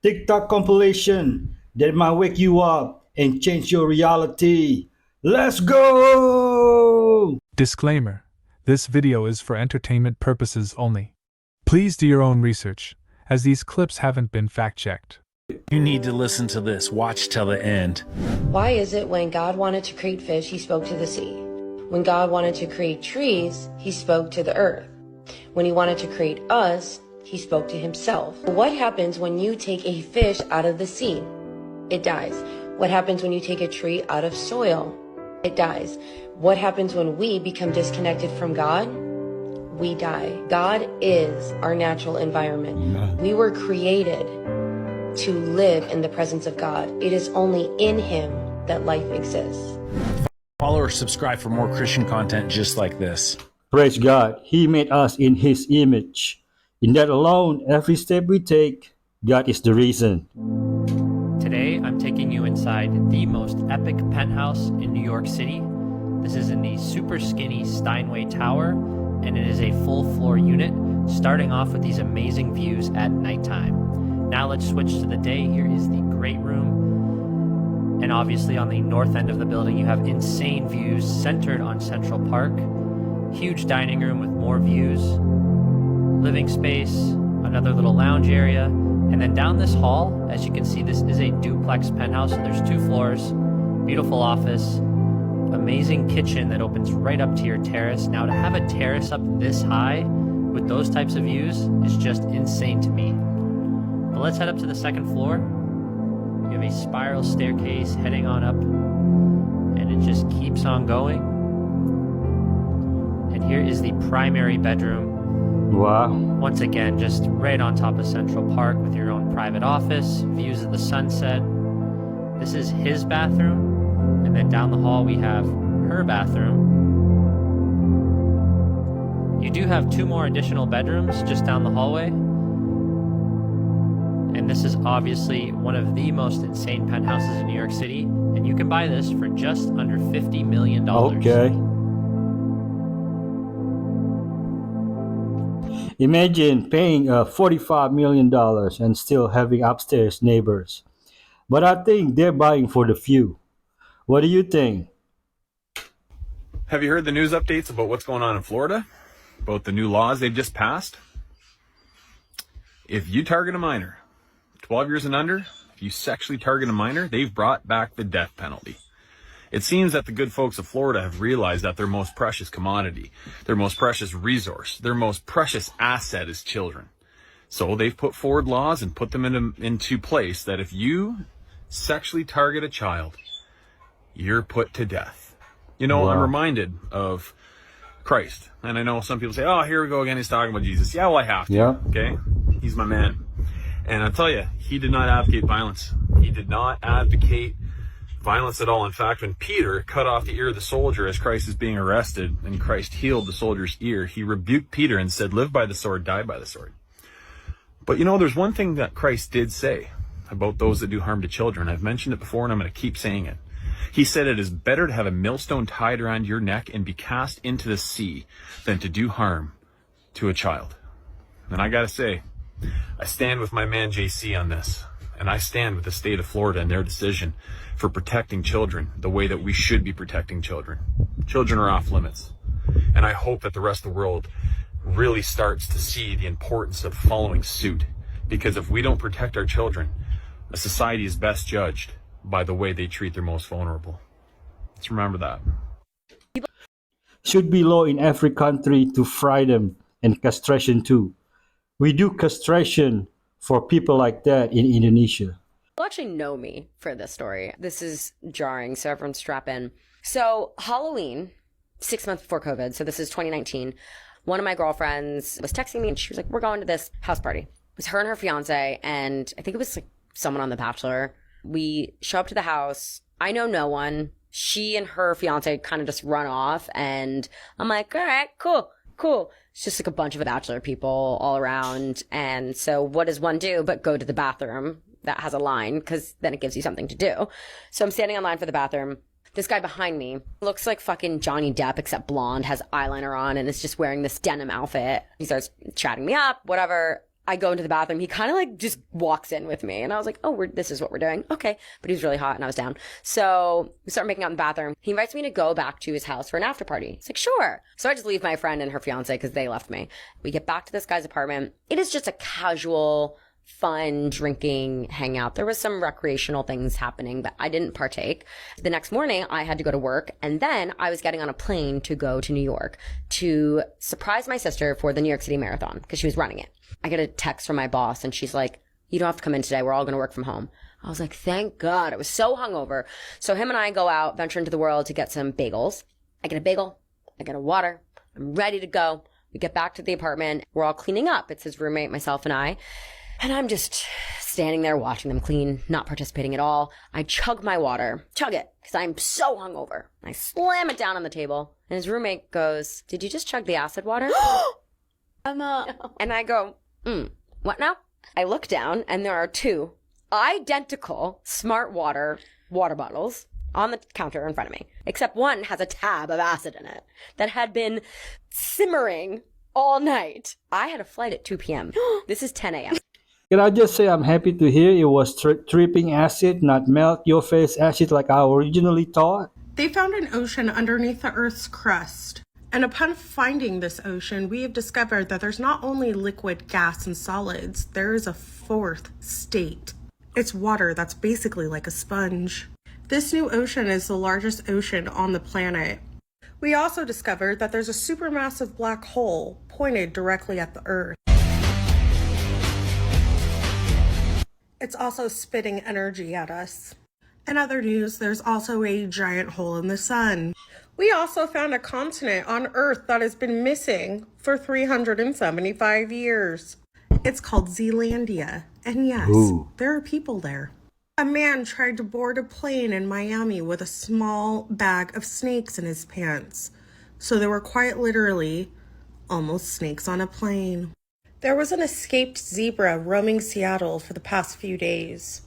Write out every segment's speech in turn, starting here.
TikTok compilation that might wake you up and change your reality. Let's go! Disclaimer: this video is for entertainment purposes only. Please do your own research, as these clips haven't been fact-checked. You need to listen to this. Watch till the end. Why is it when God wanted to create fish, he spoke to the sea? When God wanted to create trees, he spoke to the earth. When he wanted to create us, he spoke to himself. What happens when you take a fish out of the sea? It dies. What happens when you take a tree out of soil? It dies. What happens when we become disconnected from God? We die. God is our natural environment. We were created to live in the presence of God. It is only in him that life exists. Follow or subscribe for more Christian content just like this. Praise God, He made us in His image. In that alone, every step we take, God is the reason. Today, I'm taking you inside the most epic penthouse in New York City. This is in the super skinny Steinway Tower, and it is a full floor unit, starting off with these amazing views at nighttime. Now let's switch to the day. Here is the great room. And obviously on the north end of the building, you have insane views centered on Central Park. Huge dining room with more views. Living space, another little lounge area. And then down this hall, as you can see, this is a duplex penthouse. So there's 2 floors, beautiful office, amazing kitchen that opens right up to your terrace. Now to have a terrace up this high with those types of views is just insane to me. But let's head up to the second floor. You have a spiral staircase heading on up, and it just keeps on going. And here is the primary bedroom. Wow. Once again, just right on top of Central Park with your own private office, views of the sunset. This is his bathroom, and then down the hall we have her bathroom. You do have 2 more additional bedrooms just down the hallway. And this is obviously one of the most insane penthouses in New York City, and you can buy this for just under $50 million. Okay. Imagine paying $45 million and still having upstairs neighbors. But I think they're buying for the few. What do you think? Have you heard the news updates about what's going on in Florida? About the new laws they've just passed? If you target a minor, 12 years and under, if you sexually target a minor, they've brought back the death penalty. It seems that the good folks of Florida have realized that their most precious commodity, their most precious resource, their most precious asset is children. So they've put forward laws and put them into place that if you sexually target a child, you're put to death. You know, Wow. I'm reminded of Christ. And I know some people say, oh, here we go again, he's talking about Jesus. Yeah, well, I have to. Yeah. Okay? He's my man. And I'll tell you, he did not advocate violence. He did not advocate violence at all. In fact, when Peter cut off the ear of the soldier as Christ is being arrested and Christ healed the soldier's ear, he rebuked Peter and said, live by the sword, die by the sword. But you know, there's one thing that Christ did say about those that do harm to children. I've mentioned it before and I'm going to keep saying it. He said it is better to have a millstone tied around your neck and be cast into the sea than to do harm to a child. And I got to say, I stand with my man JC on this. And I stand with the state of Florida and their decision for protecting children the way that we should be protecting children. Children are off limits. And I hope that the rest of the world really starts to see the importance of following suit. Because if we don't protect our children, a society is best judged by the way they treat their most vulnerable. Let's remember that. Should be law in every country to fry them, and castration too. We do castration for people like that in Indonesia. You'll actually know me for this story. This is jarring, so everyone strap in. So Halloween, 6 months before COVID, so this is 2019, one of my girlfriends was texting me and she was like, we're going to this house party. It was her and her fiance, and I think it was like someone on The Bachelor. We show up to the house. I know no one. She and her fiance kind of just run off, and I'm like, all right, cool. It's just like a bunch of Bachelor people all around. And so what does one do but go to the bathroom that has a line, because then it gives you something to do. So I'm standing in line for the bathroom. This guy behind me looks like fucking Johnny Depp, except blonde, has eyeliner on, and is just wearing this denim outfit. He starts chatting me up, whatever. I go into the bathroom. He kind of like just walks in with me. And I was like, oh, this is what we're doing. Okay. But he was really hot and I was down. So we start making out in the bathroom. He invites me to go back to his house for an after party. It's like, sure. So I just leave my friend and her fiance because they left me. We get back to this guy's apartment. It is just a casual, fun drinking hangout. There was some recreational things happening, but I didn't partake. The next morning I had to go to work, and then I was getting on a plane to go to New York to surprise my sister for the New York City Marathon because she was running it. I get a text from my boss and she's like, you don't have to come in today. We're all going to work from home. I was like, thank God. I was so hungover. So him and I go out, venture into the world to get some bagels. I get a bagel. I get a water. I'm ready to go. We get back to the apartment. We're all cleaning up. It's his roommate, myself, and I. And I'm just standing there watching them clean, not participating at all. I chug my water. Chug it, because I'm so hungover. I slam it down on the table. And his roommate goes, did you just chug the acid water? Emma. And I go, what now? I look down, and there are 2 identical Smart water bottles on the counter in front of me. Except one has a tab of acid in it that had been simmering all night. I had a flight at 2 p.m. This is 10 a.m. Can I just say I'm happy to hear it was tripping acid, not melt your face acid like I originally thought? They found an ocean underneath the Earth's crust. And upon finding this ocean, we have discovered that there's not only liquid, gas, and solids, there is a 4th state. It's water that's basically like a sponge. This new ocean is the largest ocean on the planet. We also discovered that there's a supermassive black hole pointed directly at the Earth. It's also spitting energy at us. In other news, there's also a giant hole in the sun. We also found a continent on Earth that has been missing for 375 years. It's called Zealandia, and yes, there are people there. A man tried to board a plane in Miami with a small bag of snakes in his pants. So there were quite literally almost snakes on a plane. There was an escaped zebra roaming Seattle for the past few days.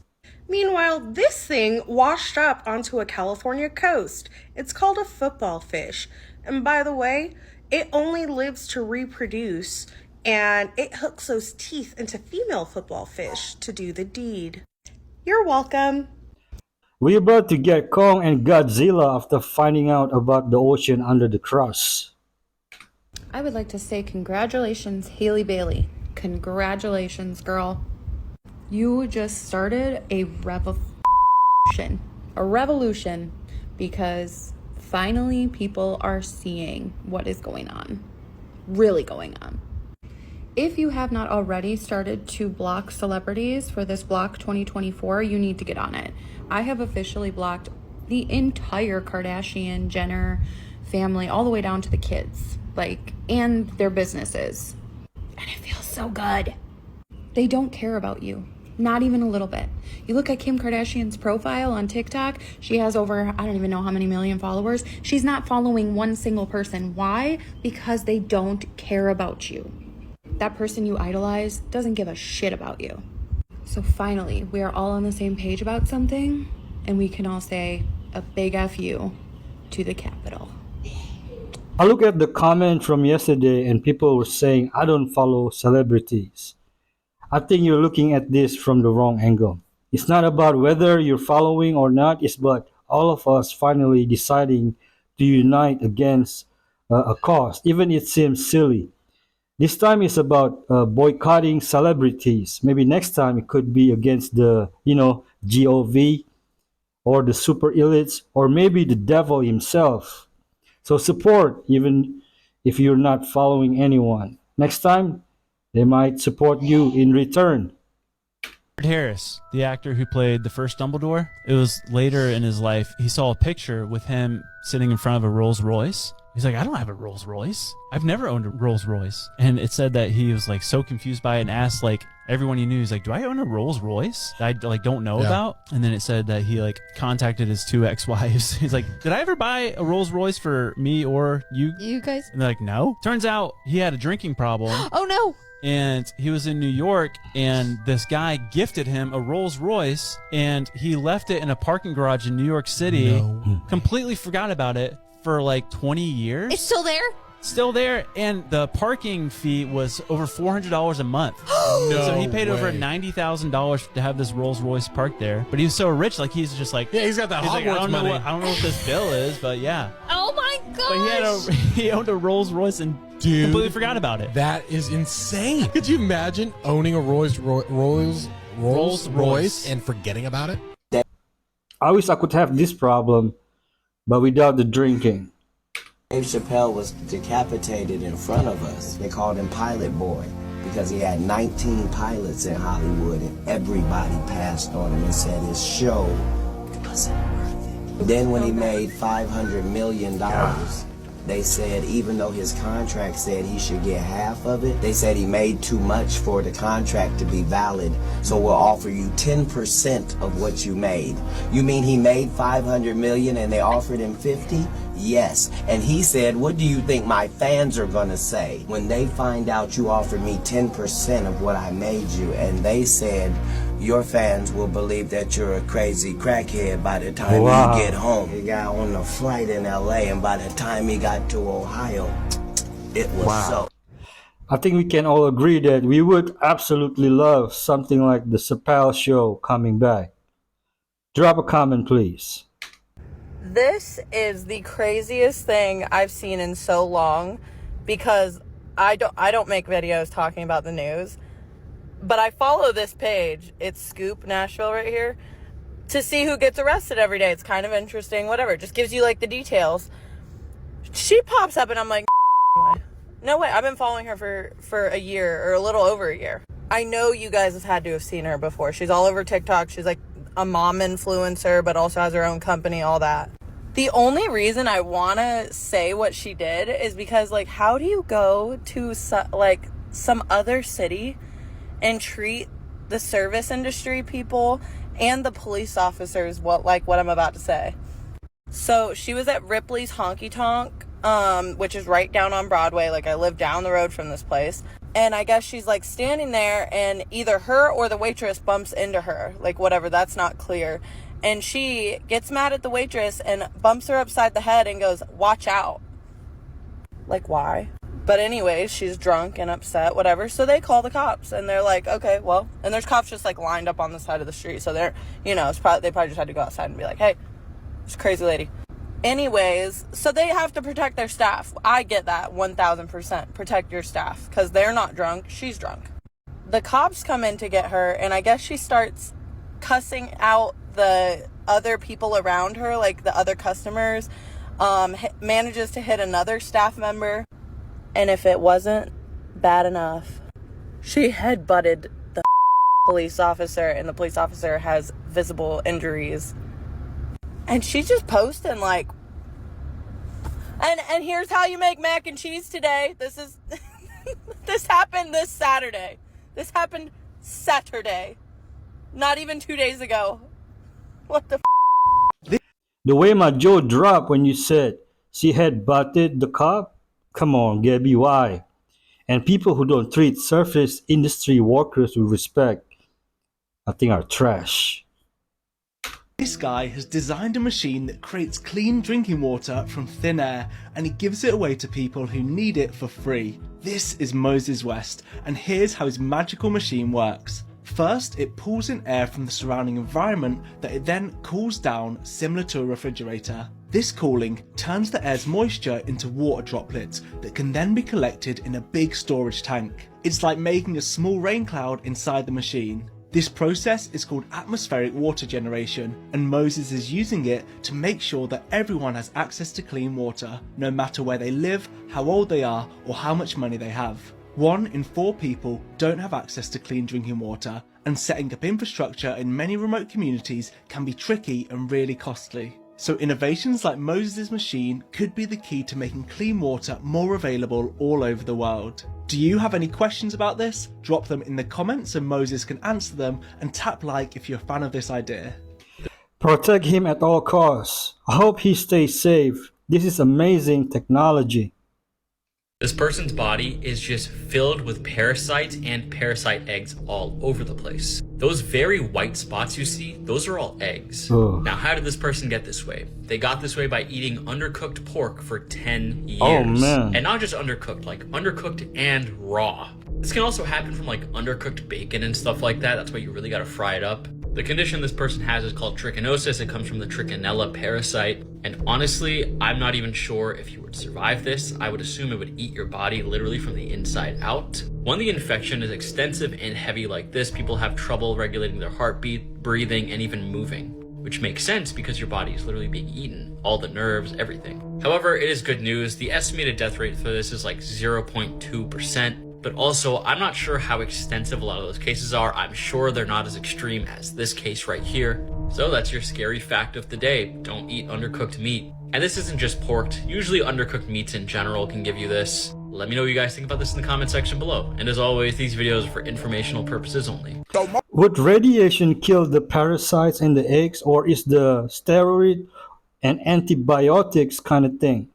Meanwhile, this thing washed up onto a California coast. It's called a football fish. And by the way, it only lives to reproduce, and it hooks those teeth into female football fish to do the deed. You're welcome. We're about to get Kong and Godzilla after finding out about the ocean under the crust. I would like to say congratulations, Haley Bailey. Congratulations, girl. You just started a revolution. A revolution, because finally people are seeing what is going on. Really going on. If you have not already started to block celebrities for this Block 2024, you need to get on it. I have officially blocked the entire Kardashian, Jenner family, all the way down to the kids, and their businesses. And it feels so good. They don't care about you. Not even a little bit. You look at Kim Kardashian's profile on TikTok, she has over, I don't even know how many million followers. She's not following one single person. Why? Because they don't care about you. That person you idolize doesn't give a shit about you. So finally, we are all on the same page about something, and we can all say a big F you to the Capitol. I look at the comment from yesterday and people were saying, I don't follow celebrities. I think you're looking at this from the wrong angle. It's not about whether you're following or not, it's about all of us finally deciding to unite against a cause, even it seems silly. This time it's about boycotting celebrities. Maybe next time it could be against the, GOV or the super elites or maybe the devil himself. So support even if you're not following anyone. Next time, they might support you in return. Harris, the actor who played the first Dumbledore, it was later in his life, he saw a picture with him sitting in front of a Rolls Royce. He's like, I don't have a Rolls Royce. I've never owned a Rolls Royce. And it said that he was so confused by it and asked everyone he knew, he's like, do I own a Rolls Royce that I don't know about? And then it said that he contacted his 2 ex-wives. He's like, did I ever buy a Rolls Royce for me or you? You guys? And they're like, no. Turns out he had a drinking problem. Oh no! And he was in New York, and this guy gifted him a Rolls Royce, and he left it in a parking garage in New York City. No. Completely forgot about it for 20 years. It's still there? still there, and the parking fee was over $400 a month. So he paid over $90,000 to have this Rolls Royce parked there. But he was so rich, like he's just like, yeah, he's got that Hogwarts money. I don't know what this bill is, but yeah. Oh my gosh. But he owned a Rolls Royce and completely forgot about it. That is insane. Could you imagine owning a Rolls Royce and forgetting about it? I wish I could have this problem, but without the drinking. Dave Chappelle was decapitated in front of us. They called him Pilot Boy because he had 19 pilots in Hollywood and everybody passed on him and said his show wasn't worth it. Then when he made $500 million, they said even though his contract said he should get half of it, they said he made too much for the contract to be valid, so we'll offer you 10% of what you made. You mean he made $500 million and they offered him 50? Yes. And he said, what do you think my fans are gonna say when they find out you offered me 10% of what I made you? And they said, your fans will believe that you're a crazy crackhead by the time you get home. He got on a flight in LA, and by the time he got to Ohio, it was so. I think we can all agree that we would absolutely love something like the Chappelle Show coming back. Drop a comment, please. This is the craziest thing I've seen in so long, because I don't make videos talking about the news, but I follow this page. It's Scoop Nashville right here, to see who gets arrested every day. It's kind of interesting, whatever. It just gives you like the details. She pops up and I'm like, no way. I've been following her for a year or a little over a year. I know you guys have had to have seen her before. She's all over TikTok. She's like a mom influencer, but also has her own company, all that. The only reason I want to say what she did is because, like, how do you go to some other city and treat the service industry people and the police officers what I'm about to say? So she was at Ripley's Honky Tonk, which is right down on Broadway. Like, I live down the road from this place. And I guess she's like standing there and either her or the waitress bumps into her. Like, whatever, that's not clear. And she gets mad at the waitress and bumps her upside the head and goes, watch out. Like, why? But anyways, she's drunk and upset, whatever. So they call the cops and they're like, okay, well, and there's cops just like lined up on the side of the street. So they're, they probably just had to go outside and be like, hey, this crazy lady. Anyways, so they have to protect their staff. I get that 1000%. Protect your staff because they're not drunk. She's drunk. The cops come in to get her, and I guess she starts cussing out the other people around her, like the other customers, manages to hit another staff member. And if it wasn't bad enough, she headbutted the police officer, and the police officer has visible injuries. And she's just posting like, and here's how you make mac and cheese today. This is, this happened this Saturday. This happened Saturday. Not even 2 days ago. What the The way my jaw dropped when you said she had butted the cop? Come on, Gabby, why? And people who don't treat service industry workers with respect, I think are trash. This guy has designed a machine that creates clean drinking water from thin air, and he gives it away to people who need it for free. This is Moses West, and here's how his magical machine works. First, it pulls in air from the surrounding environment that it then cools down, similar to a refrigerator. This cooling turns the air's moisture into water droplets that can then be collected in a big storage tank. It's like making a small rain cloud inside the machine. This process is called atmospheric water generation, and Moses is using it to make sure that everyone has access to clean water, no matter where they live, how old they are, or how much money they have. 1 in 4 people don't have access to clean drinking water, and setting up infrastructure in many remote communities can be tricky and really costly. So innovations like Moses' machine could be the key to making clean water more available all over the world. Do you have any questions about this? Drop them in the comments so Moses can answer them, and tap like if you're a fan of this idea. Protect him at all costs. I hope he stays safe. This is amazing technology. This person's body is just filled with parasites and parasite eggs all over the place. Those very white spots you see, those are all eggs. Ugh. Now, how did this person get this way? They got this way by eating undercooked pork for 10 years. Oh, man. And not just undercooked, like undercooked and raw. This can also happen from like undercooked bacon and stuff like that. That's why you really gotta fry it up. The condition this person has is called trichinosis. It comes from the trichinella parasite. And honestly, I'm not even sure if you would survive this. I would assume it would eat your body literally from the inside out. When the infection is extensive and heavy like this, people have trouble regulating their heartbeat, breathing, and even moving, which makes sense because your body is literally being eaten, all the nerves, everything. However, it is good news. The estimated death rate for this is like 0.2%. But also, I'm not sure how extensive a lot of those cases are. I'm sure they're not as extreme as this case right here. So that's your scary fact of the day. Don't eat undercooked meat. And this isn't just pork. Usually undercooked meats in general can give you this. Let me know what you guys think about this in the comment section below. And as always, these videos are for informational purposes only. Would radiation kill the parasites in the eggs, or is the steroid and antibiotics kind of thing?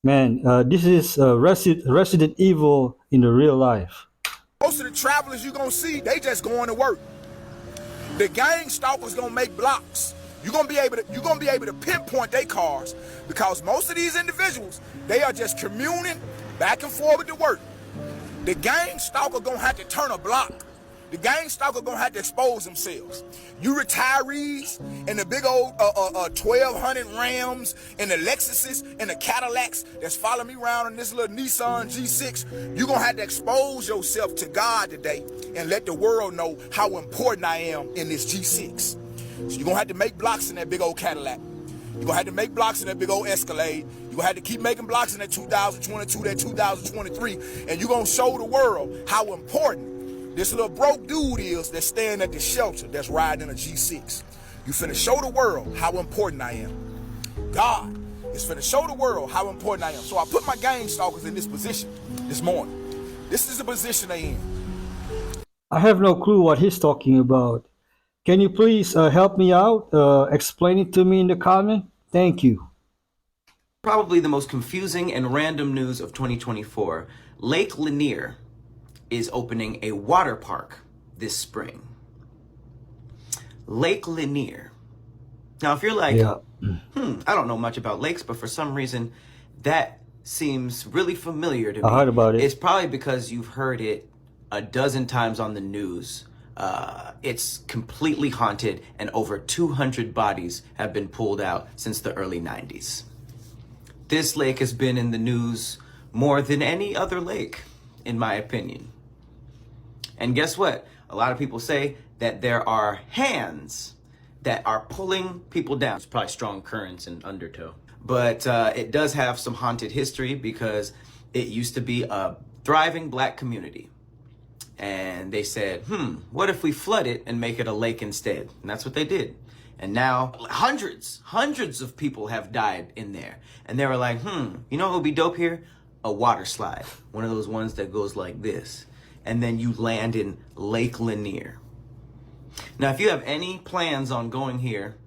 Man, this is Resident Evil in the real life. Most of the travelers you're gonna see, they just going to work. The gang stalkers gonna make blocks. You're gonna be able to pinpoint their cars, because most of these individuals, they are just communing back and forward to work. The gang stalker gonna have to turn a block. The gang stalker gonna have to expose themselves. You retirees and the big old 1200 Rams and the Lexuses and the Cadillacs that's following me around in this little Nissan G6, you gonna have to expose yourself to God today and let the world know how important I am in this G6. So you're gonna have to make blocks in that big old Cadillac. You're gonna have to make blocks in that big old Escalade. You're gonna have to keep making blocks in that 2022, that 2023, and you're gonna show the world how important this little broke dude is that's staying at the shelter that's riding in a G6. You finna show the world how important I am. God is finna show the world how important I am. So I put my gang stalkers in this position this morning. This is the position they in. I have no clue what he's talking about. Can you please help me out? Explain it to me in the comment? Thank you. Probably the most confusing and random news of 2024. Lake Lanier is opening a water park this spring. Lake Lanier. Now, if you're like, I don't know much about lakes, but for some reason that seems really familiar to me. I heard about it. It's probably because you've heard it a dozen times on the news. It's completely haunted, and over 200 bodies have been pulled out since the early 90s. This lake has been in the news more than any other lake, in my opinion. And guess what? A lot of people say that there are hands that are pulling people down. It's probably strong currents and undertow. But it does have some haunted history because it used to be a thriving black community. And they said, what if we flood it and make it a lake instead? And that's what they did. And now hundreds of people have died in there. And they were like, you know what would be dope here? A water slide. One of those ones that goes like this. And then you land in Lake Lanier. Now, if you have any plans on going here,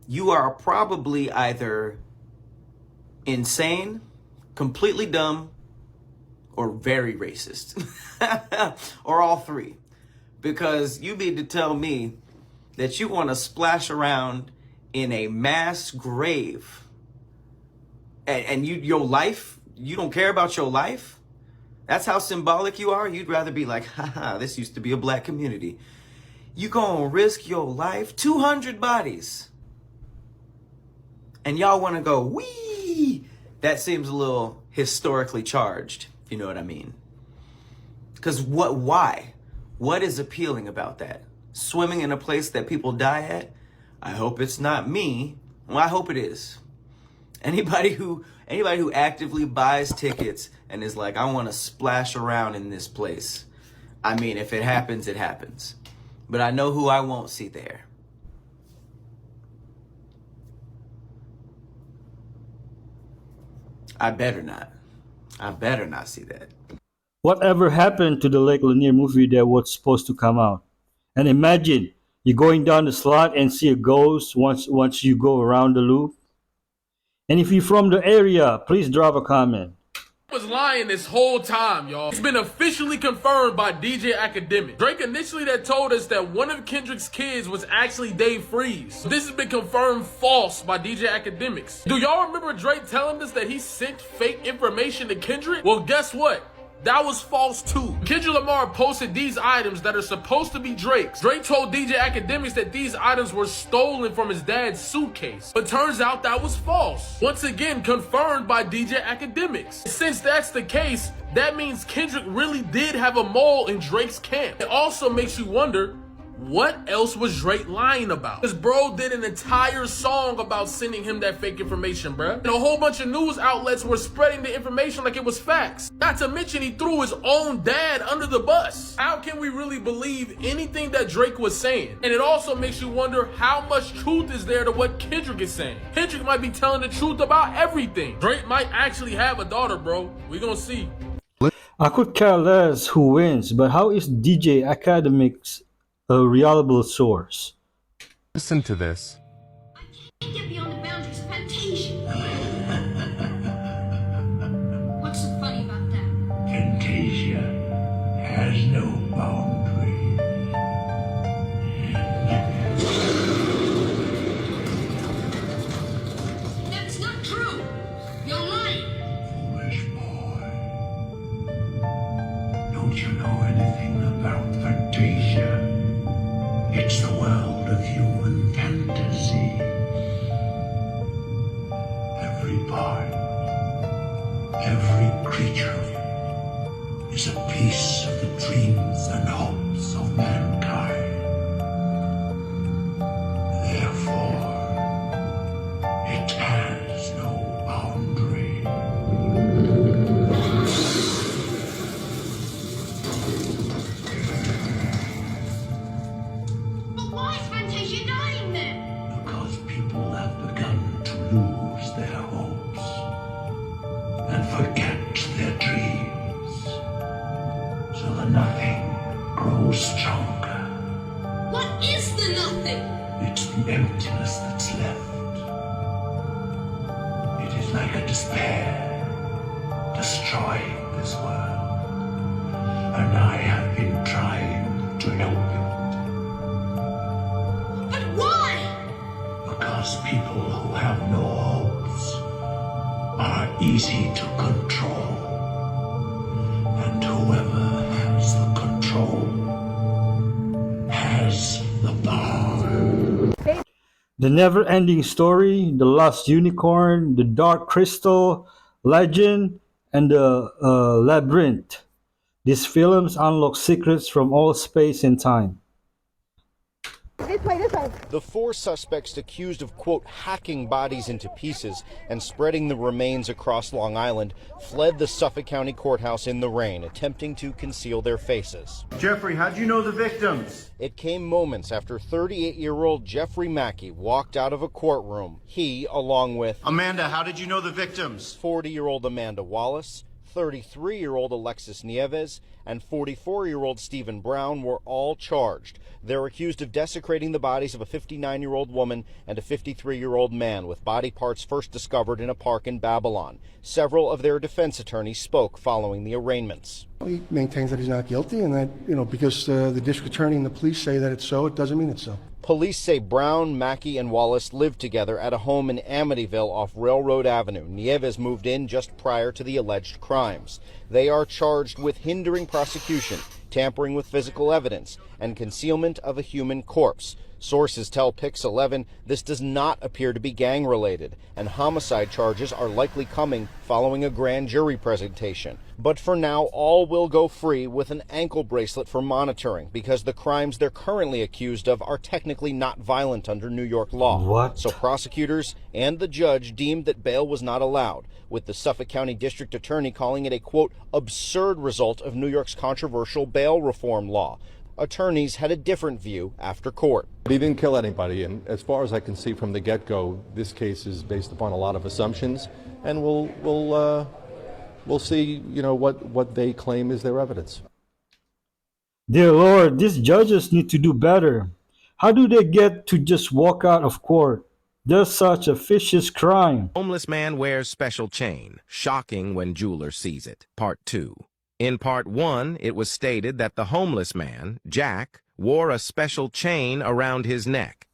you are probably either insane, completely dumb, or very racist, or all three. Because you mean to tell me that you want to splash around in a mass grave and your life, you don't care about your life? That's how symbolic you are? You'd rather be like, haha, this used to be a black community. You gonna risk your life? 200 bodies. And y'all wanna go, wee! That seems a little historically charged, if you know what I mean. Because why? What is appealing about that? Swimming in a place that people die at? I hope it's not me. Well, I hope it is. Anybody who actively buys tickets and is like, I want to splash around in this place. I mean, if it happens, it happens. But I know who I won't see there. I better not. I better not see that. Whatever happened to the Lake Lanier movie that was supposed to come out? And imagine you're going down the slide and see a ghost once you go around the loop. And if you're from the area, please drop a comment. Was lying this whole time, y'all. It's been officially confirmed by DJ Academic. Drake initially that told us that one of Kendrick's kids was actually Dave Freeze. This has been confirmed false by DJ Academics. Do y'all remember Drake telling us that he sent fake information to Kendrick? Well, guess what? That was false too. Kendrick Lamar posted these items that are supposed to be Drake's. Drake told DJ Academics that these items were stolen from his dad's suitcase. But turns out that was false. Once again, confirmed by DJ Academics. Since that's the case, that means Kendrick really did have a mole in Drake's camp. It also makes you wonder, what else was Drake lying about? Because bro did an entire song about sending him that fake information, bruh. And a whole bunch of news outlets were spreading the information like it was facts. Not to mention he threw his own dad under the bus. How can we really believe anything that Drake was saying? And it also makes you wonder how much truth is there to what Kendrick is saying. Kendrick might be telling the truth about everything. Drake might actually have a daughter, bro. We gonna see. I could care less who wins, but how is DJ Academics a reliable source? Listen to this. Get beyond the boundaries of Fantasia. What's so funny about that? Fantasia has no boundaries. That's not true. You're lying. Foolish boy. Don't you know anything about Fantasia? It's the world of human fantasy. Every part, every creature is a piece of the dreams and hopes of mankind. Therefore, it has no boundary. Why is Fantasia dying then? Because people have begun to lose their hopes and forget their dreams. So the nothing grows stronger. What is the nothing? It's the emptiness that's left. It is like a despair destroying this world. And I have been trying to help it. But why? Because people who have no hopes are easy to control. And whoever has the control has the power. The Never-Ending Story, The Lost Unicorn, The Dark Crystal, Legend, and The Labyrinth. These films unlock secrets from all space and time. The four suspects accused of, quote, hacking bodies into pieces and spreading the remains across Long Island fled the Suffolk County Courthouse in the rain, attempting to conceal their faces. Jeffrey, how'd you know the victims? It came moments after 38-year-old Jeffrey Mackey walked out of a courtroom. He, along with Amanda, how did you know the victims? 40-year-old Amanda Wallace, 33-year-old Alexis Nieves, and 44-year-old Stephen Brown were all charged. They're accused of desecrating the bodies of a 59-year-old woman and a 53-year-old man, with body parts first discovered in a park in Babylon. Several of their defense attorneys spoke following the arraignments. He maintains that he's not guilty, and that, because the district attorney and the police say that it's so, it doesn't mean it's so. Police say Brown, Mackey, and Wallace lived together at a home in Amityville off Railroad Avenue. Nieves moved in just prior to the alleged crimes. They are charged with hindering prosecution, tampering with physical evidence, and concealment of a human corpse. Sources tell Pix 11 this does not appear to be gang-related, and homicide charges are likely coming following a grand jury presentation. But for now, all will go free with an ankle bracelet for monitoring, because the crimes they're currently accused of are technically not violent under New York law. What? So prosecutors and the judge deemed that bail was not allowed, with the Suffolk County District Attorney calling it a, quote, absurd result of New York's controversial bail reform law. Attorneys had a different view after court. He didn't kill anybody, and as far as I can see from the get-go, this case is based upon a lot of assumptions, and we'll see, what they claim is their evidence. Dear Lord, these judges need to do better. How do they get to just walk out of court? There's such a vicious crime. Homeless man wears special chain. Shocking when jeweler sees it. Part 2. In Part 1, it was stated that the homeless man, Jack, wore a special chain around his neck.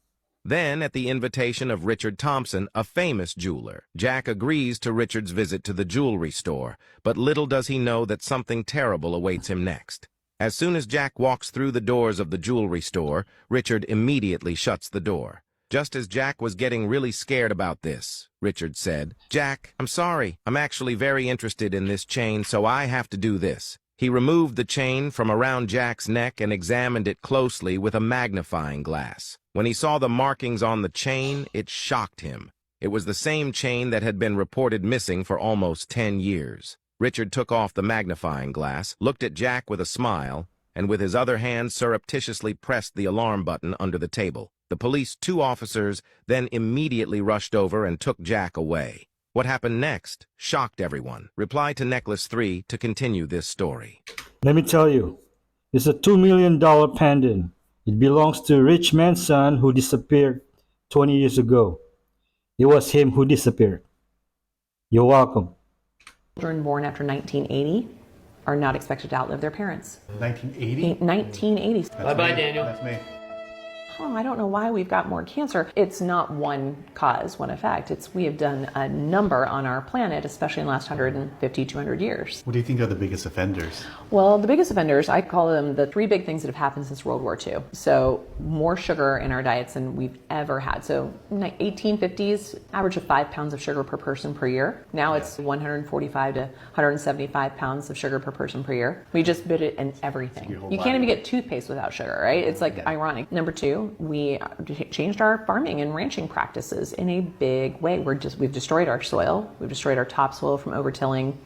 Then, at the invitation of Richard Thompson, a famous jeweler, Jack agrees to Richard's visit to the jewelry store, but little does he know that something terrible awaits him next. As soon as Jack walks through the doors of the jewelry store, Richard immediately shuts the door. Just as Jack was getting really scared about this, Richard said, "Jack, I'm sorry. I'm actually very interested in this chain, so I have to do this." He removed the chain from around Jack's neck and examined it closely with a magnifying glass. When he saw the markings on the chain, it shocked him. It was the same chain that had been reported missing for almost 10 years. Richard took off the magnifying glass, looked at Jack with a smile, and with his other hand surreptitiously pressed the alarm button under the table. The police 2 officers then immediately rushed over and took Jack away. What happened next shocked everyone. Reply to Necklace 3 to continue this story. Let me tell you, it's a $2 million pendant. It belongs to a rich man's son who disappeared 20 years ago. It was him who disappeared. You're welcome. Children born after 1980 are not expected to outlive their parents. 1980? 1980s. Bye-bye, Daniel. That's me. Oh, I don't know why we've got more cancer. It's not one cause, one effect. We have done a number on our planet, especially in the last 150, 200 years. What do you think are the biggest offenders? Well, the biggest offenders, I call them the 3 big things that have happened since World War II. So more sugar in our diets than we've ever had. So 1850s, average of 5 pounds of sugar per person per year. Now it's 145 to 175 pounds of sugar per person per year. We just put it in everything. You can't even get toothpaste without sugar, right? It's like ironic. Number 2, we changed our farming and ranching practices in a big way. We've destroyed our soil. We've destroyed our topsoil from overtilling.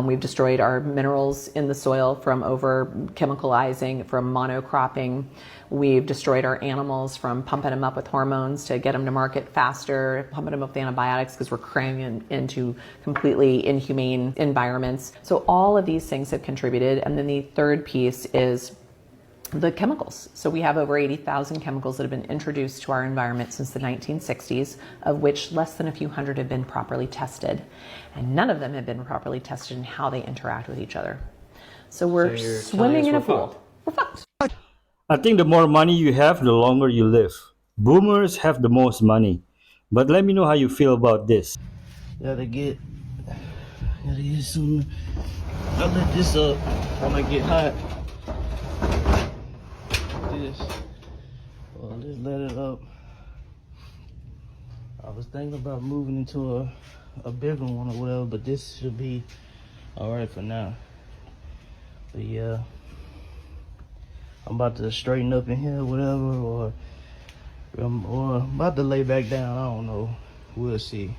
We've destroyed our minerals in the soil from over chemicalizing, from monocropping. We've destroyed our animals from pumping them up with hormones to get them to market faster, pumping them up with antibiotics because we're cramming into completely inhumane environments. So all of these things have contributed. And then the third piece is the chemicals. So we have over 80,000 chemicals that have been introduced to our environment since the 1960s, of which less than a few hundred have been properly tested. And none of them have been properly tested in how they interact with each other. So we're swimming in a pool. We're fucked. I think the more money you have, the longer you live. Boomers have the most money. But let me know how you feel about this. Gotta get some. I let this up when I get hot. Well, just let it up. I was thinking about moving into a bigger one or whatever, but this should be alright for now. But yeah, I'm about to straighten up in here, whatever, or I'm about to lay back down. I don't know. We'll see.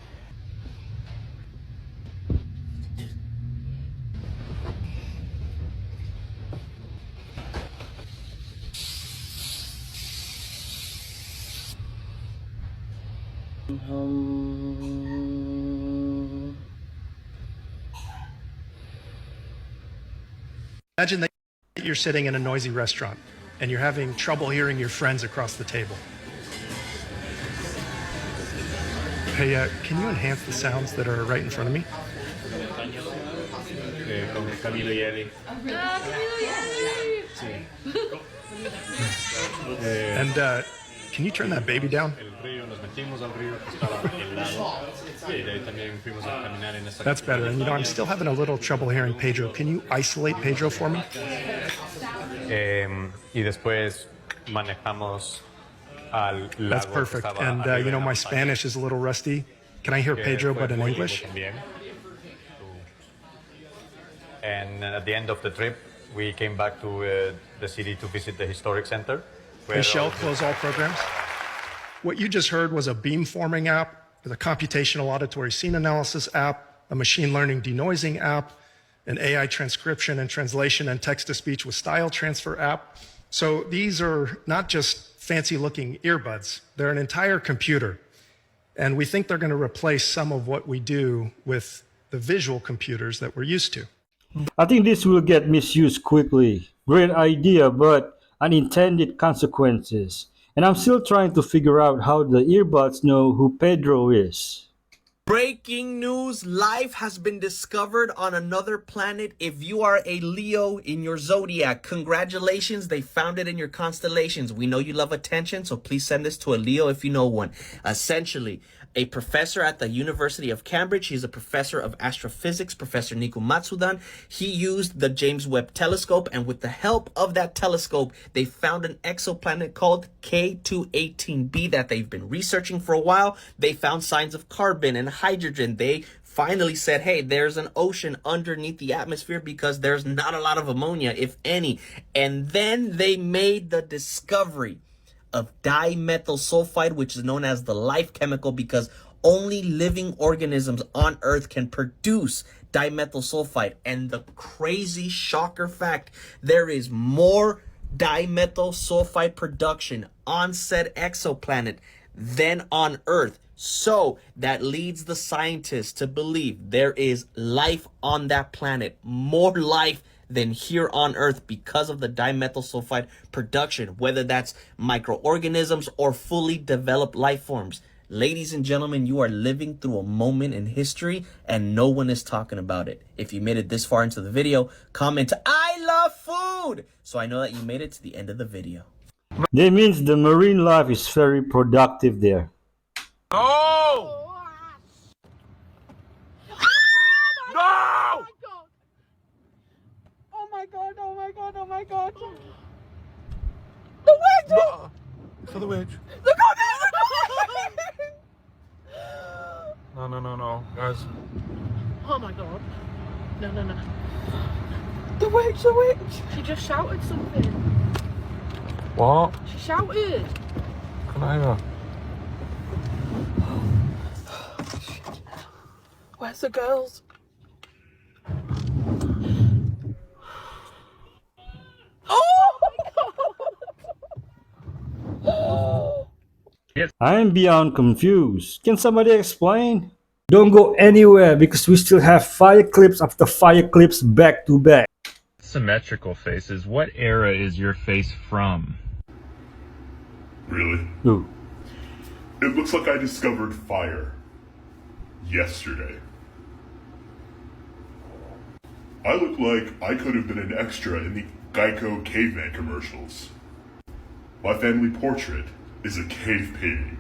Imagine that you're sitting in a noisy restaurant and you're having trouble hearing your friends across the table. Hey, can you enhance the sounds that are right in front of me? And can you turn that baby down? That's better. And I'm still having a little trouble hearing Pedro. Can you isolate Pedro for me? Y después manejamos al lago. That's perfect. And my Spanish is a little rusty. Can I hear Pedro but in English? And at the end of the trip, we came back to the city to visit the historic center. Michelle, close all programs. What you just heard was a beamforming app, the computational auditory scene analysis app, a machine learning denoising app, an AI transcription and translation and text-to-speech with style transfer app. So these are not just fancy-looking earbuds. They're an entire computer. And we think they're going to replace some of what we do with the visual computers that we're used to. I think this will get misused quickly. Great idea, but unintended consequences. And I'm still trying to figure out how the earbuds know who Pedro is. Breaking news, life has been discovered on another planet. If you are a Leo in your zodiac, congratulations, they found it in your constellations. We know you love attention, so please send this to a Leo if you know one. Essentially, a professor at the University of Cambridge, he's a professor of astrophysics, Professor Nico Matsudan. He used the James Webb telescope, and with the help of that telescope, they found an exoplanet called K218b that they've been researching for a while. They found signs of carbon and hydrogen. They finally said, hey, there's an ocean underneath the atmosphere because there's not a lot of ammonia, if any. And then they made the discovery of dimethyl sulfide, which is known as the life chemical, because only living organisms on Earth can produce dimethyl sulfide. And the crazy shocker fact, there is more dimethyl sulfide production on said exoplanet than on Earth. So that leads the scientists to believe there is life on that planet, more life than here on Earth because of the dimethyl sulfide production, whether that's microorganisms or fully developed life forms. Ladies and gentlemen, you are living through a moment in history and no one is talking about it. If you made it this far into the video, comment, I love food, so I know that you made it to the end of the video. That means the marine life is very productive there. No! No! Oh my god, oh my god, oh my god. The witch! No. For the witch. The cookies! No, guys. Oh my god. No. The witch! She just shouted something. What? She shouted. Can I hear? Where's the girls? I am beyond confused. Can somebody explain? Don't go anywhere because we still have fire clips after fire clips back to back. Symmetrical faces. What era is your face from? Really? Ooh. It looks like I discovered fire yesterday. I look like I could have been an extra in the Geico caveman commercials. My family portrait is a cave painting.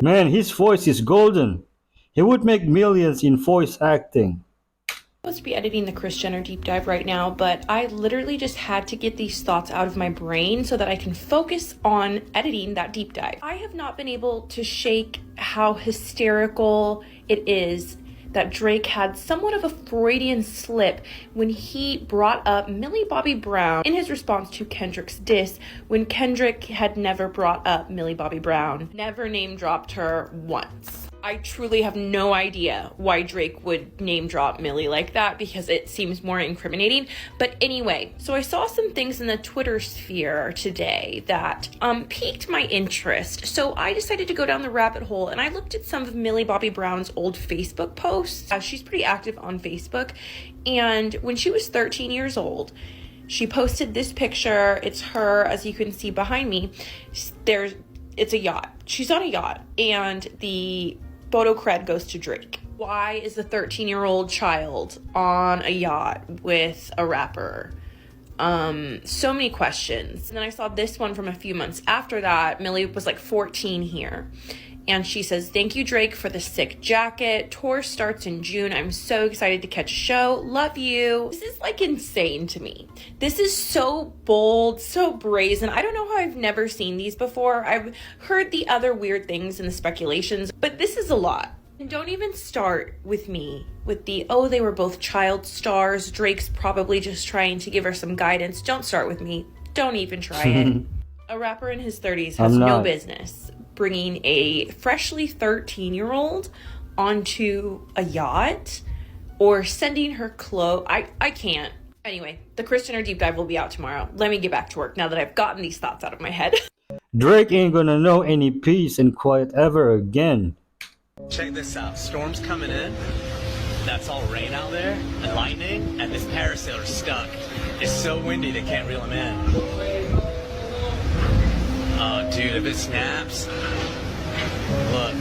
Man, his voice is golden. He would make millions in voice acting. I'm supposed to be editing the Kris Jenner deep dive right now, but I literally just had to get these thoughts out of my brain so that I can focus on editing that deep dive. I have not been able to shake how hysterical it is that Drake had somewhat of a Freudian slip when he brought up Millie Bobby Brown in his response to Kendrick's diss, when Kendrick had never brought up Millie Bobby Brown, never name dropped her once. I truly have no idea why Drake would name drop Millie like that, because it seems more incriminating. But anyway, so I saw some things in the Twitter sphere today that piqued my interest. So I decided to go down the rabbit hole and I looked at some of Millie Bobby Brown's old Facebook posts. She's pretty active on Facebook. And when she was 13 years old, she posted this picture. It's her, as you can see behind me. It's a yacht. She's on a yacht, and the photo cred goes to Drake. Why is a 13-year-old child on a yacht with a rapper? So many questions. And then I saw this one from a few months after that. Millie was like 14 here. And she says, thank you, Drake, for the sick jacket. Tour starts in June. I'm so excited to catch a show. Love you. This is like insane to me. This is so bold, so brazen. I don't know how I've never seen these before. I've heard the other weird things and the speculations, but this is a lot. And don't even start with me with the, oh, they were both child stars. Drake's probably just trying to give her some guidance. Don't start with me. Don't even try it. A rapper in his 30s has no business bringing a freshly 13-year-old onto a yacht or sending her clothes. I can't. Anyway, the Kris Jenner deep dive will be out tomorrow. Let me get back to work now that I've gotten these thoughts out of my head. Drake ain't gonna know any peace and quiet ever again. Check this out. Storm's coming in. That's all rain out there and lightning, and this parasailer's stuck. It's so windy they can't reel him in. Dude, if it snaps, look.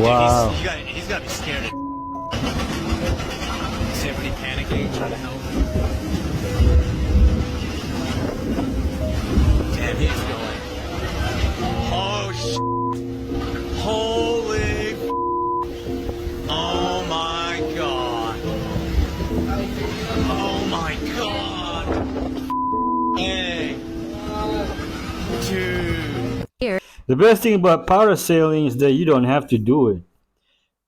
Wow. He's got to be scared. Is everybody panicking, trying to help? Damn, he's going. Oh, holy. Oh my god. Oh my god. Hey. Dude. The best thing about parasailing is that you don't have to do it.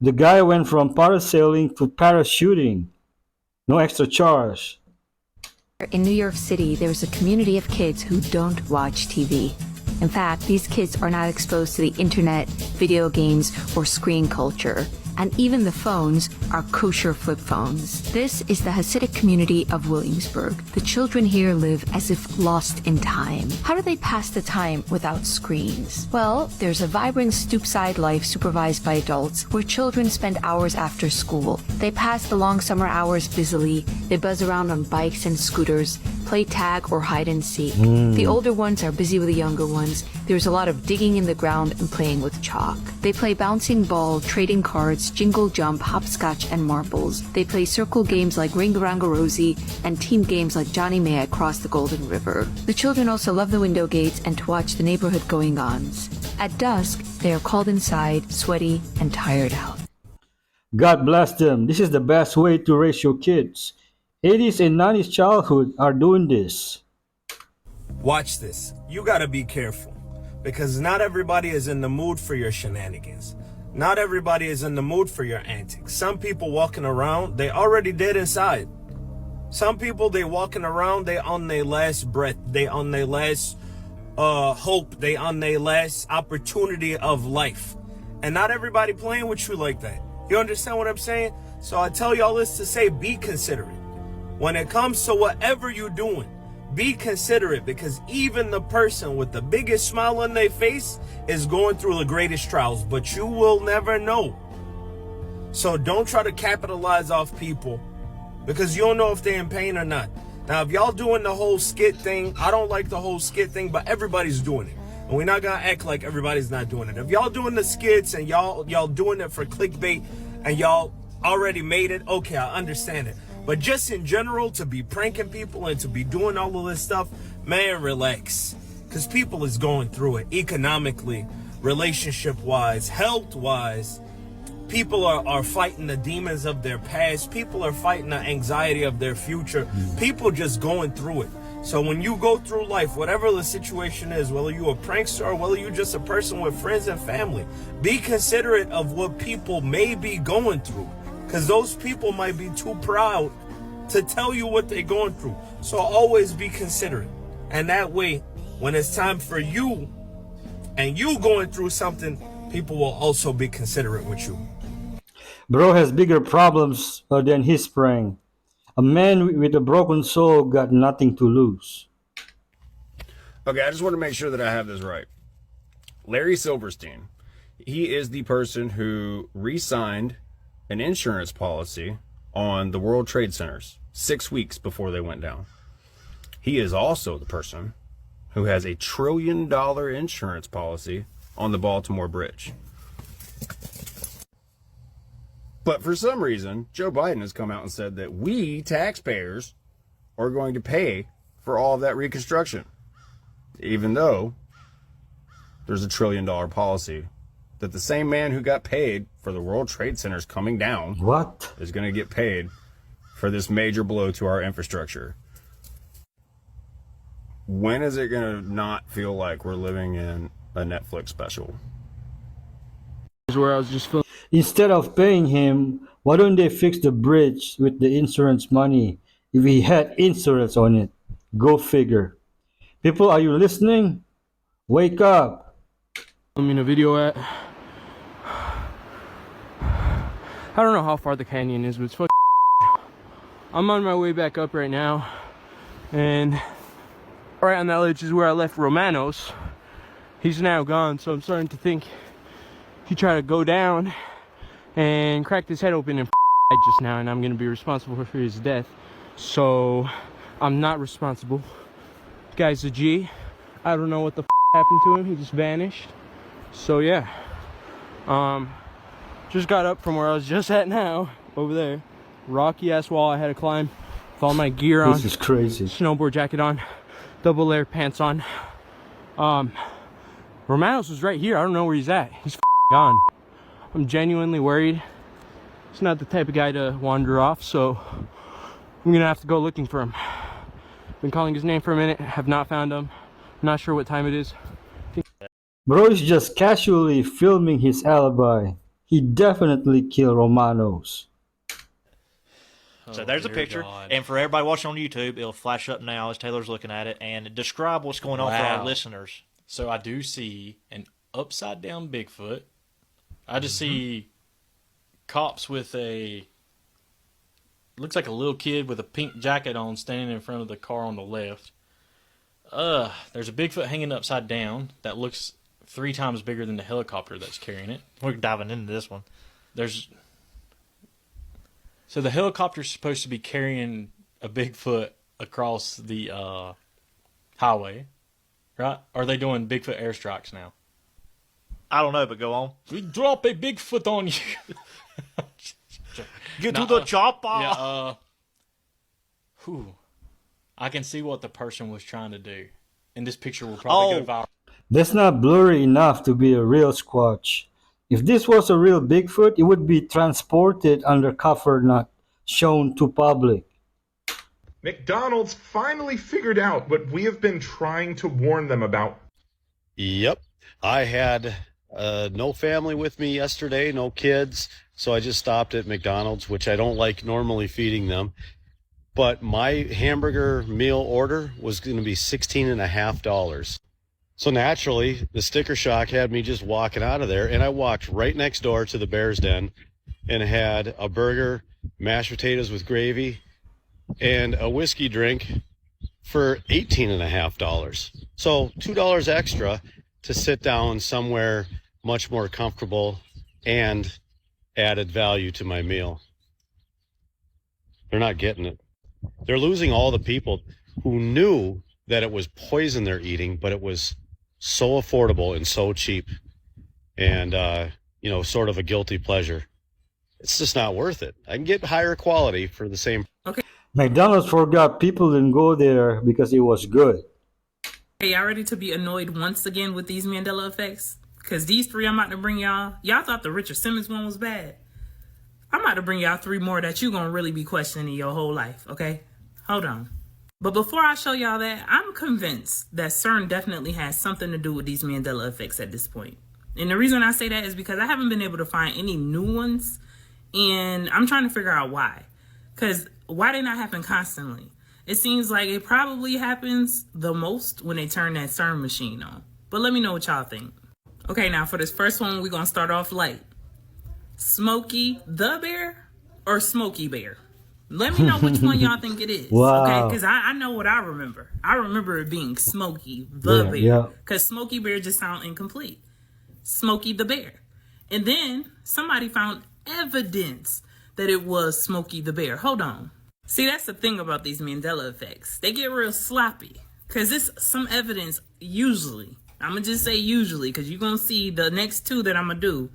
The guy went from parasailing to parachuting. No extra charge. In New York City, there's a community of kids who don't watch TV. In fact, these kids are not exposed to the internet, video games, or screen culture. And even the phones are kosher flip phones. This is the Hasidic community of Williamsburg. The children here live as if lost in time. How do they pass the time without screens? Well, there's a vibrant stoop-side life supervised by adults where children spend hours after school. They pass the long summer hours busily. They buzz around on bikes and scooters, play tag or hide and seek. The older ones are busy with the younger ones. There's a lot of digging in the ground and playing with chalk. They play bouncing ball, trading cards, jingle jump, hopscotch, and marbles. They play circle games like Ring-a-Rang-a Rosie and team games like Johnny May Across the Golden River. The children also love the window gates and to watch the neighborhood going-ons. At dusk, they are called inside, sweaty, and tired out. God bless them. This is the best way to raise your kids. 80s and 90s childhood are doing this. Watch this. You gotta be careful. Because not everybody is in the mood for your shenanigans. Not everybody is in the mood for your antics. Some people walking around, they already dead inside. Some people, they walking around, they on their last breath. They on their last hope. They on their last opportunity of life. And not everybody playing with you like that. You understand what I'm saying? So I tell y'all this to say, be considerate. When it comes to whatever you're doing, be considerate, because even the person with the biggest smile on their face is going through the greatest trials, but you will never know. So don't try to capitalize off people because you don't know if they're in pain or not. Now, if y'all doing the whole skit thing, I don't like the whole skit thing, but everybody's doing it. And we're not gonna act like everybody's not doing it. If y'all doing the skits and y'all doing it for clickbait and y'all already made it, okay, I understand it. But just in general, to be pranking people and to be doing all of this stuff, man, relax. Because people is going through it economically, relationship-wise, health-wise. People are fighting the demons of their past. People are fighting the anxiety of their future. People just going through it. So when you go through life, whatever the situation is, whether you a prankster or whether you just a person with friends and family, be considerate of what people may be going through. Because those people might be too proud to tell you what they're going through. So always be considerate. And that way, when it's time for you and you going through something, people will also be considerate with you. Bro has bigger problems than his prank. A man with a broken soul got nothing to lose. Okay, I just want to make sure that I have this right. Larry Silverstein, he is the person who re-signed an insurance policy on the World Trade Centers 6 weeks before they went down. He is also the person who has $1 trillion insurance policy on the Baltimore Bridge. But for some reason, Joe Biden has come out and said that we taxpayers are going to pay for all of that reconstruction, even though there's $1 trillion policy that the same man who got paid for the World Trade Centers coming down is going to get paid for this major blow to our infrastructure. When is it going to not feel like we're living in a Netflix special? Where I was just Instead of paying him, why don't they fix the bridge with the insurance money if he had insurance on it? Go figure. People, are you listening? Wake up. I'm in a video at. I don't know how far the canyon is, but it's fucking. I'm on my way back up right now, and right on that ledge is where I left Romanos. He's now gone, so I'm starting to think he tried to go down and cracked his head open and just now, and I'm gonna be responsible for his death. So I'm not responsible. Guy's a G. I don't know what the happened to him. He just vanished. So yeah, just got up from where I was just at now, over there. Rocky ass wall I had to climb with all my gear on. This is crazy. Snowboard jacket on, double layer pants on. Romanos was right here. I don't know where he's at. He's gone. I'm genuinely worried. He's not the type of guy to wander off, so I'm gonna have to go looking for him. Been calling his name for a minute, have not found him. Not sure what time it is. Bro is just casually filming his alibi. He definitely killed Romanos. So there's a picture, and for everybody watching on YouTube, it'll flash up now as Taylor's looking at it, and describe what's going on for our listeners. So I do see an upside down Bigfoot. I just see cops with looks like a little kid with a pink jacket on standing in front of the car on the left. There's a Bigfoot hanging upside down that looks 3 times bigger than the helicopter that's carrying it. We're diving into this one. So the helicopter's supposed to be carrying a Bigfoot across the highway, right? Or are they doing Bigfoot airstrikes now? I don't know, but go on. We drop a Bigfoot on you. Get to the chopper. Yeah, I can see what the person was trying to do. And this picture will probably go viral. That's not blurry enough to be a real Squatch. If this was a real Bigfoot, it would be transported under cover, not shown to public. McDonald's finally figured out what we have been trying to warn them about. Yep. I had no family with me yesterday, no kids, so I just stopped at McDonald's, which I don't like normally feeding them. But my hamburger meal order was going to be $16.50. So naturally, the sticker shock had me just walking out of there, and I walked right next door to the Bear's Den and had a burger, mashed potatoes with gravy, and a whiskey drink for $18.50. So $2 extra to sit down somewhere much more comfortable and added value to my meal. They're not getting it. They're losing all the people who knew that it was poison they're eating, but it was so affordable and so cheap and, sort of a guilty pleasure. It's just not worth it. I can get higher quality for the same. Okay. McDonald's forgot people didn't go there because it was good. Hey, y'all ready to be annoyed once again with these Mandela effects? Because these 3 I'm about to bring y'all thought the Richard Simmons one was bad. I'm about to bring y'all 3 more that you're going to really be questioning your whole life, okay? Hold on. But before I show y'all that, I'm convinced that CERN definitely has something to do with these Mandela effects at this point. And the reason I say that is because I haven't been able to find any new ones, and I'm trying to figure out why. Because why they not happen constantly? It seems like it probably happens the most when they turn that CERN machine on. But let me know what y'all think. Okay, now for this first one, we're going to start off light. Smokey the Bear or Smokey Bear? Let me know which one y'all think it is. Wow. Okay, because I know what I remember. I remember it being Smokey the Bear. Because Smokey Bear just sounds incomplete. Smokey the Bear. And then somebody found evidence that it was Smokey the Bear. Hold on. See, that's the thing about these Mandela effects. They get real sloppy. Because it's some evidence, usually. I'm going to just say usually, because you're going to see the next 2 that I'm going to do.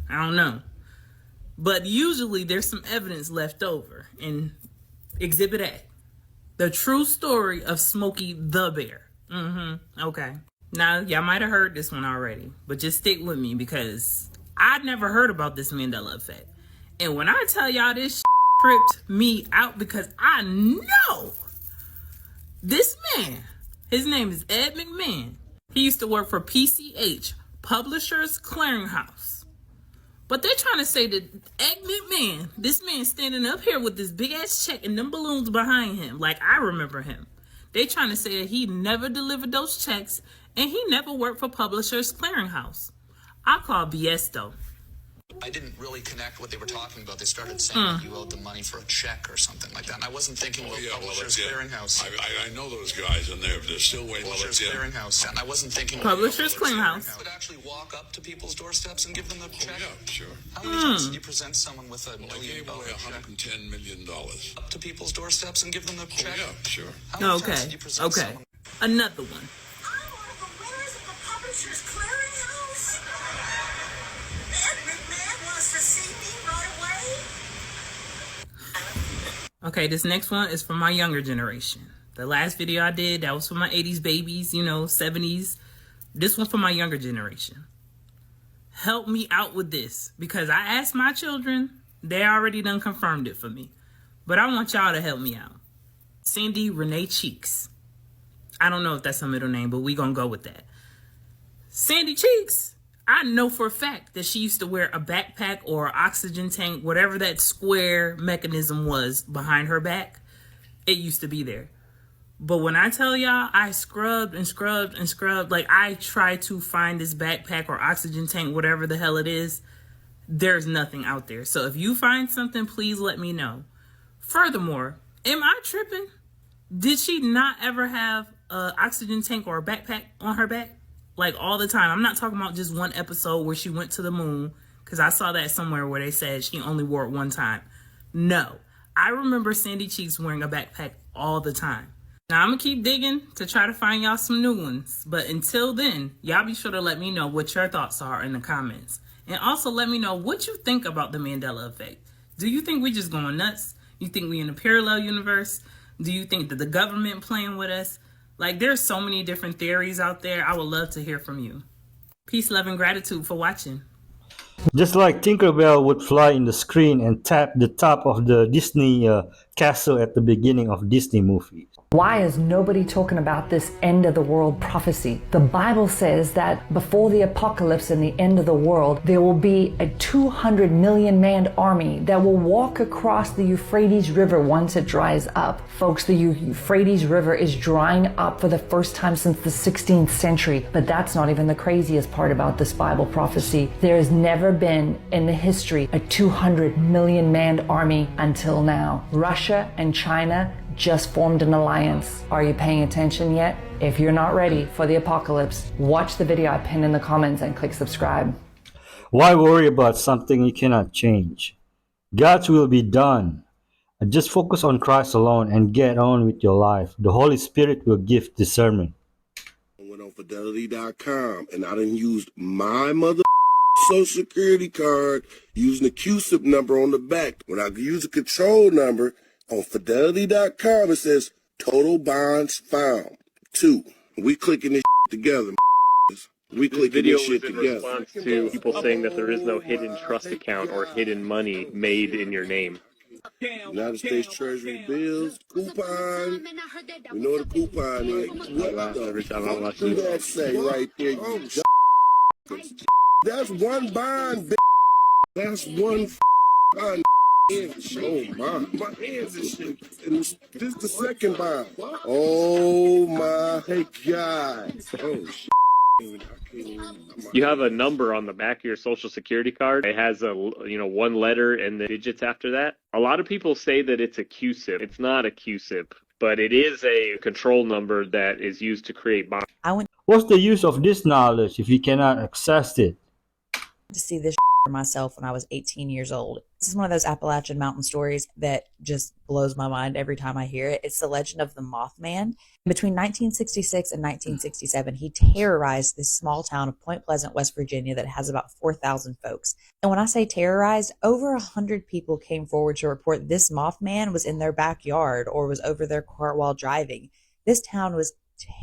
I don't know. But usually there's some evidence left over in Exhibit A. The true story of Smokey the Bear. Okay. Now, y'all might have heard this one already, but just stick with me because I'd never heard about this Mandela effect. And when I tell y'all this tripped me out because I know this man, his name is Ed McMahon. He used to work for PCH, Publishers Clearinghouse. But they're trying to say that Ed McMahon, this man standing up here with this big ass check and them balloons behind him, like I remember him. They trying to say that he never delivered those checks and he never worked for Publishers Clearinghouse. I call BS though. I didn't really connect what they were talking about. They started saying that you owed the money for a check or something like that. And I wasn't thinking about Publishers Clearinghouse. I know those guys, and they're still waiting. Publishers Clearinghouse. And I wasn't thinking Publishers Clearinghouse. would actually walk up to people's doorsteps and give them the check. Yeah, sure. How many times did you present someone with $1 million away check? $110 million. Up to people's doorsteps and give them the check? Yeah, sure. How many times did you present Okay. someone? Another one. Vulture's Clearinghouse? Ed McMahon wants to see me right away? Okay, this next one is from my younger generation. The last video I did, that was for my 80s babies, 70s. This one's for my younger generation. Help me out with this, because I asked my children, they already done confirmed it for me. But I want y'all to help me out. Sandy Renee Cheeks. I don't know if that's her middle name, but we gonna go with that. Sandy Cheeks, I know for a fact that she used to wear a backpack or an oxygen tank, whatever that square mechanism was behind her back. It used to be there. But when I tell y'all, I scrubbed and scrubbed and scrubbed. Like, I tried to find this backpack or oxygen tank, whatever the hell it is. There's nothing out there. So if you find something, please let me know. Furthermore, am I tripping? Did she not ever have an oxygen tank or a backpack on her back? Like, all the time. I'm not talking about just one episode where she went to the moon, because I saw that somewhere where they said she only wore it one time. No. I remember Sandy Cheeks wearing a backpack all the time. Now, I'm going to keep digging to try to find y'all some new ones. But until then, y'all be sure to let me know what your thoughts are in the comments. And also let me know what you think about the Mandela effect. Do you think we just going nuts? You think we in a parallel universe? Do you think that the government playing with us? Like, there's so many different theories out there. I would love to hear from you. Peace, love, and gratitude for watching. Just like Tinkerbell would fly in the screen and tap the top of the Disney castle at the beginning of Disney movies. Why is nobody talking about this end of the world prophecy? The Bible says that before the apocalypse and the end of the world, there will be a 200 million man army that will walk across the Euphrates River once it dries up. Folks, the Euphrates River is drying up for the first time since the 16th century, but that's not even the craziest part about this Bible prophecy. There has never been in the history a 200 million man army until now. Russia and China just formed an alliance. Are you paying attention yet? If you're not ready for the apocalypse, watch the video I pinned in the comments and click subscribe. Why worry about something you cannot change? God's will be done. Just focus on Christ alone and get on with your life. The Holy Spirit will give discernment. I went on Fidelity.com and I done used my mother social security card using the QSIP number on the back. When I use the control number, on Fidelity.com, it says total bonds found. 2. We clicking this together. We clicking this shit together. Response to people saying that there is no hidden trust account or hidden money made in your name. United States Treasury bills, coupon. We know what a coupon is. What the fuck do that say right there? That's one bond, bitch. That's one bond. Oh my hands and shit. And this is the second bond. Oh my God. Oh shit. You have a number on the back of your social security card. It has a one letter and the digits after that. A lot of people say that it's a QSIP. It's not a QSIP, but it is a control number that is used to create bonds. What's the use of this knowledge if you cannot access it? To see this for myself when I was 18 years old. This is one of those Appalachian mountain stories that just blows my mind every time I hear it. It's the legend of the Mothman. Between 1966 and 1967, he terrorized this small town of Point Pleasant, West Virginia that has about 4,000 folks. And when I say terrorized, over 100 people came forward to report this Mothman was in their backyard or was over their car while driving. This town was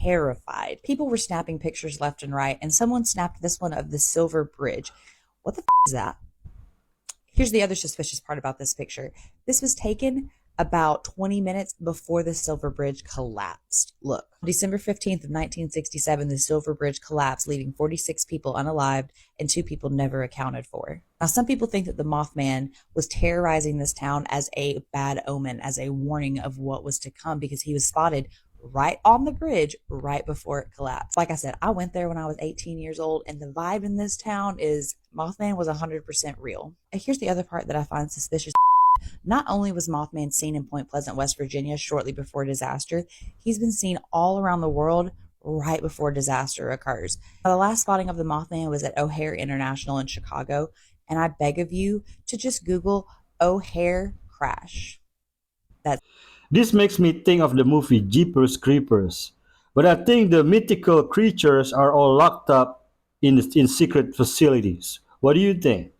terrified. People were snapping pictures left and right, and someone snapped this one of the Silver Bridge. What the is that? Here's the other suspicious part about this picture. This was taken about 20 minutes before the Silver Bridge collapsed. Look, December 15th of 1967, the Silver Bridge collapsed, leaving 46 people unalived and 2 people never accounted for. Now, some people think that the Mothman was terrorizing this town as a bad omen, as a warning of what was to come, because he was spotted right on the bridge right before it collapsed. Like I said, I went there when I was 18 years old, and the vibe in this town is Mothman was 100% real. And here's the other part that I find suspicious. Not only was Mothman seen in Point Pleasant, West Virginia shortly before disaster, he's been seen all around the world right before disaster occurs. Now, the last spotting of the Mothman was at O'Hare International in Chicago, and I beg of you to just Google O'Hare crash. This makes me think of the movie Jeepers Creepers. But I think the mythical creatures are all locked up in secret facilities. What do you think?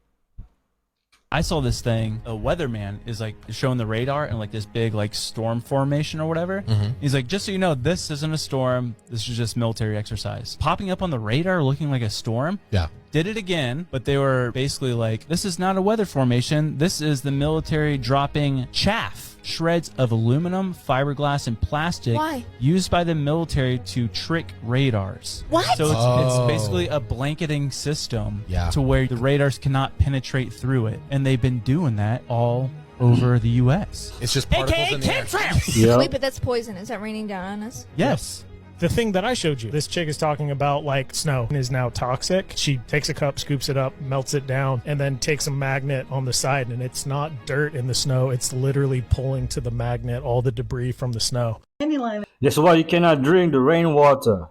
I saw this thing. A weatherman is like showing the radar and like this big like storm formation or whatever. He's like, just so you know, this isn't a storm. This is just military exercise. Popping up on the radar looking like a storm. Yeah. Did it again, but they were basically like, this is not a weather formation. This is the military dropping chaff, shreds of aluminum, fiberglass, and plastic used by the military to trick radars. What? So it's basically a blanketing system to where the radars cannot penetrate through it. And they've been doing that all over the U.S. It's just particles in the air. Yep. Wait, but that's poison. Is that raining down on us? Yes. The thing that I showed you, this chick is talking about like snow is now toxic. She takes a cup, scoops it up, melts it down, and then takes a magnet on the side, and it's not dirt in the snow. It's literally pulling to the magnet all the debris from the snow. Dandelion That's why you cannot drink the rainwater.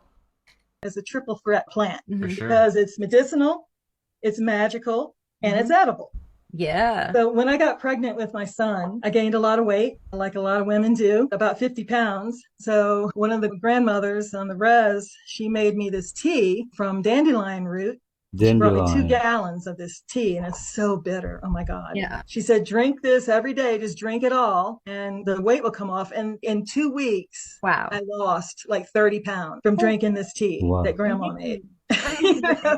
is a triple threat plant For sure. because it's medicinal, it's magical, and it's edible. Yeah. So when I got pregnant with my son, I gained a lot of weight, like a lot of women do, about 50 pounds. So one of the grandmothers on the res, she made me this tea from dandelion root. She brought me 2 gallons of this tea, and it's so bitter. Oh my God. Yeah. She said, drink this every day, just drink it all, and the weight will come off. And in 2 weeks, wow, I lost like 30 pounds from drinking this tea that grandma made.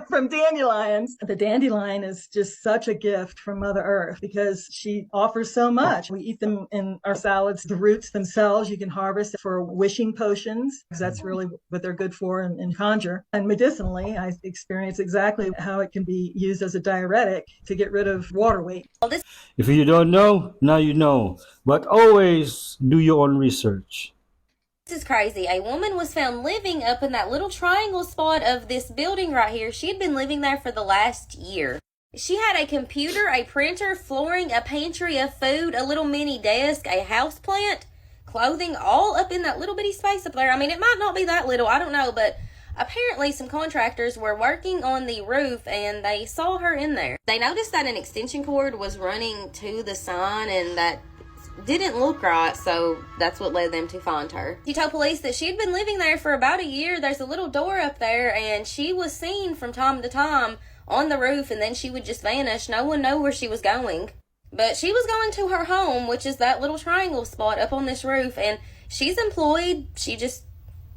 From dandelions. The dandelion is just such a gift from Mother Earth because she offers so much. We eat them in our salads. The roots themselves you can harvest for wishing potions because that's really what they're good for in conjure. And medicinally, I experience exactly how it can be used as a diuretic to get rid of water weight. If you don't know, now you know. But always do your own research. This is crazy. A woman was found living up in that little triangle spot of this building right here. She had been living there for the last year. She had a computer, a printer, flooring, a pantry of food, a little mini desk, a house plant, clothing, all up in that little bitty space up there. I mean, it might not be that little, I don't know, but apparently some contractors were working on the roof and they saw her in there. They noticed that an extension cord was running to the sign and that didn't look right, so that's what led them to find her. She told police that she had been living there for about a year. There's a little door up there, and she was seen from time to time on the roof, and then she would just vanish. No one knew where she was going. But she was going to her home, which is that little triangle spot up on this roof, and she's employed. She just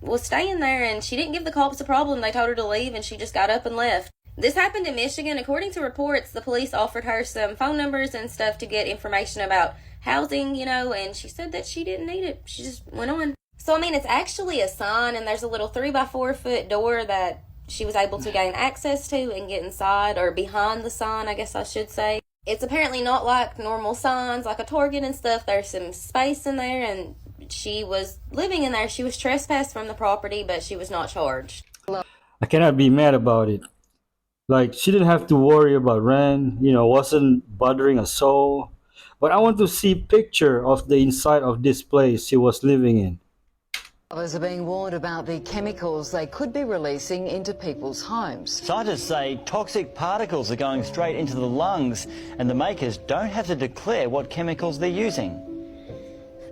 was staying there, and she didn't give the cops a problem. They told her to leave, and she just got up and left. This happened in Michigan. According to reports, the police offered her some phone numbers and stuff to get information about housing, you know, and she said that she didn't need it. She just went on. So, I mean, it's actually a sign, and there's a little 3x4 foot door that she was able to gain access to and get inside, or behind the sign, I guess I should say. It's apparently not like normal signs, like a Target and stuff. There's some space in there, and she was living in there. She was trespassed from the property, but she was not charged. I cannot be mad about it. Like, she didn't have to worry about rent, wasn't bothering a soul. But I want to see picture of the inside of this place she was living in. Others are being warned about the chemicals they could be releasing into people's homes. Scientists say toxic particles are going straight into the lungs, and the makers don't have to declare what chemicals they're using.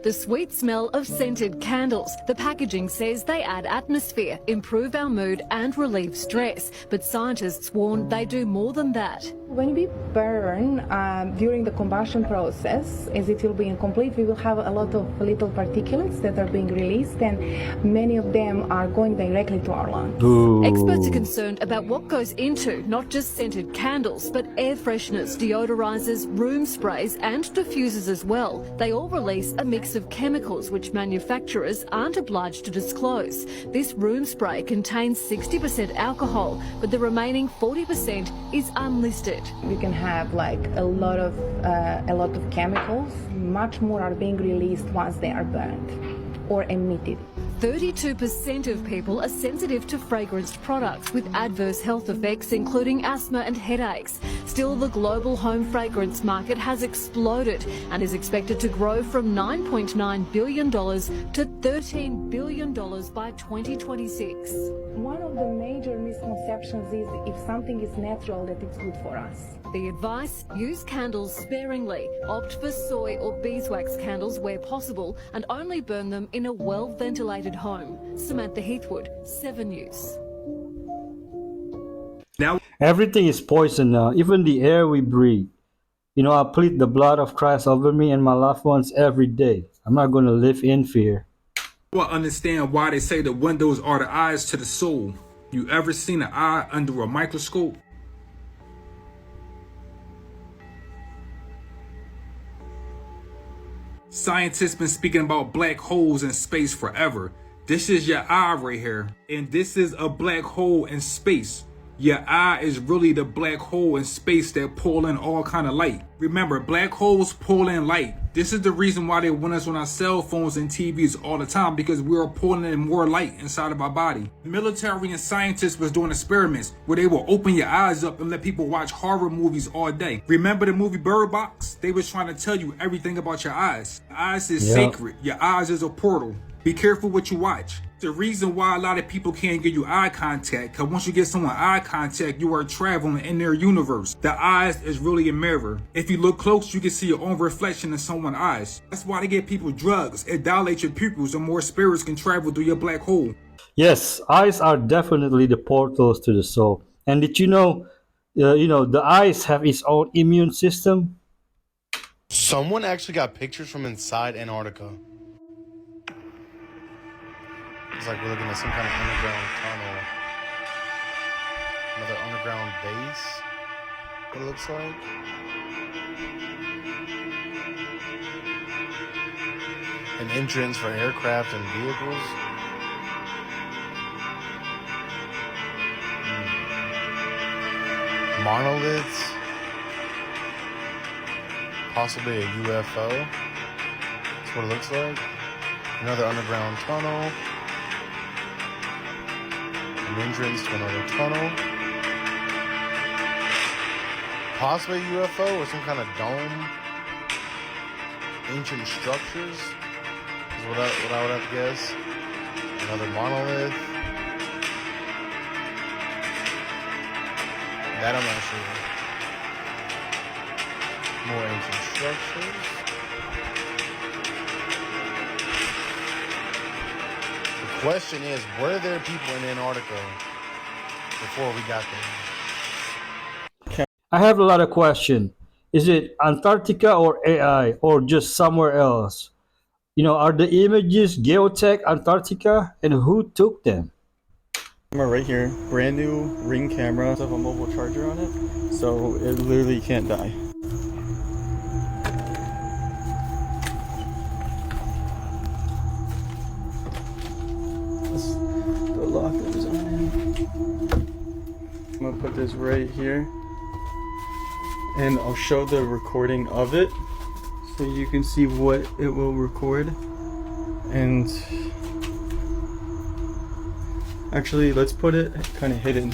The sweet smell of scented candles. The packaging says they add atmosphere, improve our mood and relieve stress. But scientists warn they do more than that. When we burn during the combustion process, as it will be incomplete, we will have a lot of little particulates that are being released, and many of them are going directly to our lungs. Ooh. Experts are concerned about what goes into not just scented candles, but air fresheners, deodorizers, room sprays and diffusers as well. They all release a mix of chemicals which manufacturers aren't obliged to disclose. This room spray contains 60% alcohol, but the remaining 40% is unlisted. We can have like a lot of chemicals. Much more are being released once they are burned or emitted. 32% of people are sensitive to fragranced products with adverse health effects, including asthma and headaches. Still, the global home fragrance market has exploded and is expected to grow from $9.9 billion to $13 billion by 2026. One of the major misconceptions is if something is natural, that it's good for us. The advice: use candles sparingly, opt for soy or beeswax candles where possible, and only burn them in a well-ventilated home. Samantha Heathwood, 7 News. Everything is poison now, even the air we breathe. I plead the blood of Christ over me and my loved ones every day. I'm not going to live in fear. Well, understand why they say the windows are the eyes to the soul. You ever seen an eye under a microscope? Scientists been speaking about black holes in space forever. This is your eye right here, and this is a black hole in space. Your eye is really the black hole in space that pull in all kind of light. Remember, black holes pull in light. This is the reason why they want us on our cell phones and TVs all the time, because we are pulling in more light inside of our body. Military and scientists was doing experiments where they will open your eyes up and let people watch horror movies all day. Remember the movie Bird Box? They was trying to tell you everything about your eyes. Your eyes is sacred. Your eyes is a portal. Be careful what you watch. The reason why a lot of people can't give you eye contact, because once you get someone eye contact, you are traveling in their universe. The eyes is really a mirror. If you look close, you can see your own reflection in someone's eyes. That's why they give people drugs. It dilates your pupils and more spirits can travel through your black hole. Yes, eyes are definitely the portals to the soul. And did you know, the eyes have its own immune system? Someone actually got pictures from inside Antarctica. It's like we're looking at some kind of underground tunnel. Another underground base, what it looks like. An entrance for aircraft and vehicles. Monoliths. Possibly a UFO. That's what it looks like. Another underground tunnel. An entrance to another tunnel. Possibly a UFO or some kind of dome. Ancient structures is what I would have to guess. Another monolith. That I'm not sure. More ancient structures. The question is, were there people in Antarctica before we got there? I have a lot of questions. Is it Antarctica or AI or just somewhere else? Are the images geotech Antarctica and who took them? Camera right here, brand new Ring camera. Have a mobile charger on it, so it literally can't die. The lock that was on it. I'm gonna put this right here, and I'll show the recording of it, so you can see what it will record. And actually, let's put it kind of hidden.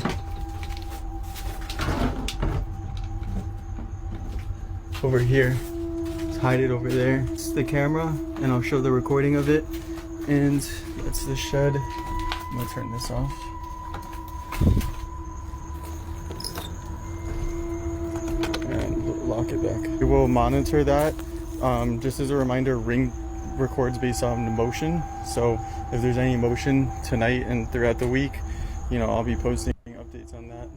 Over here. Let's hide it over there. It's the camera, and I'll show the recording of it. And that's the shed. I'm gonna turn this off. And lock it back. We will monitor that. Just as a reminder, Ring records based on motion. So if there's any motion tonight and throughout the week, I'll be posting updates on that.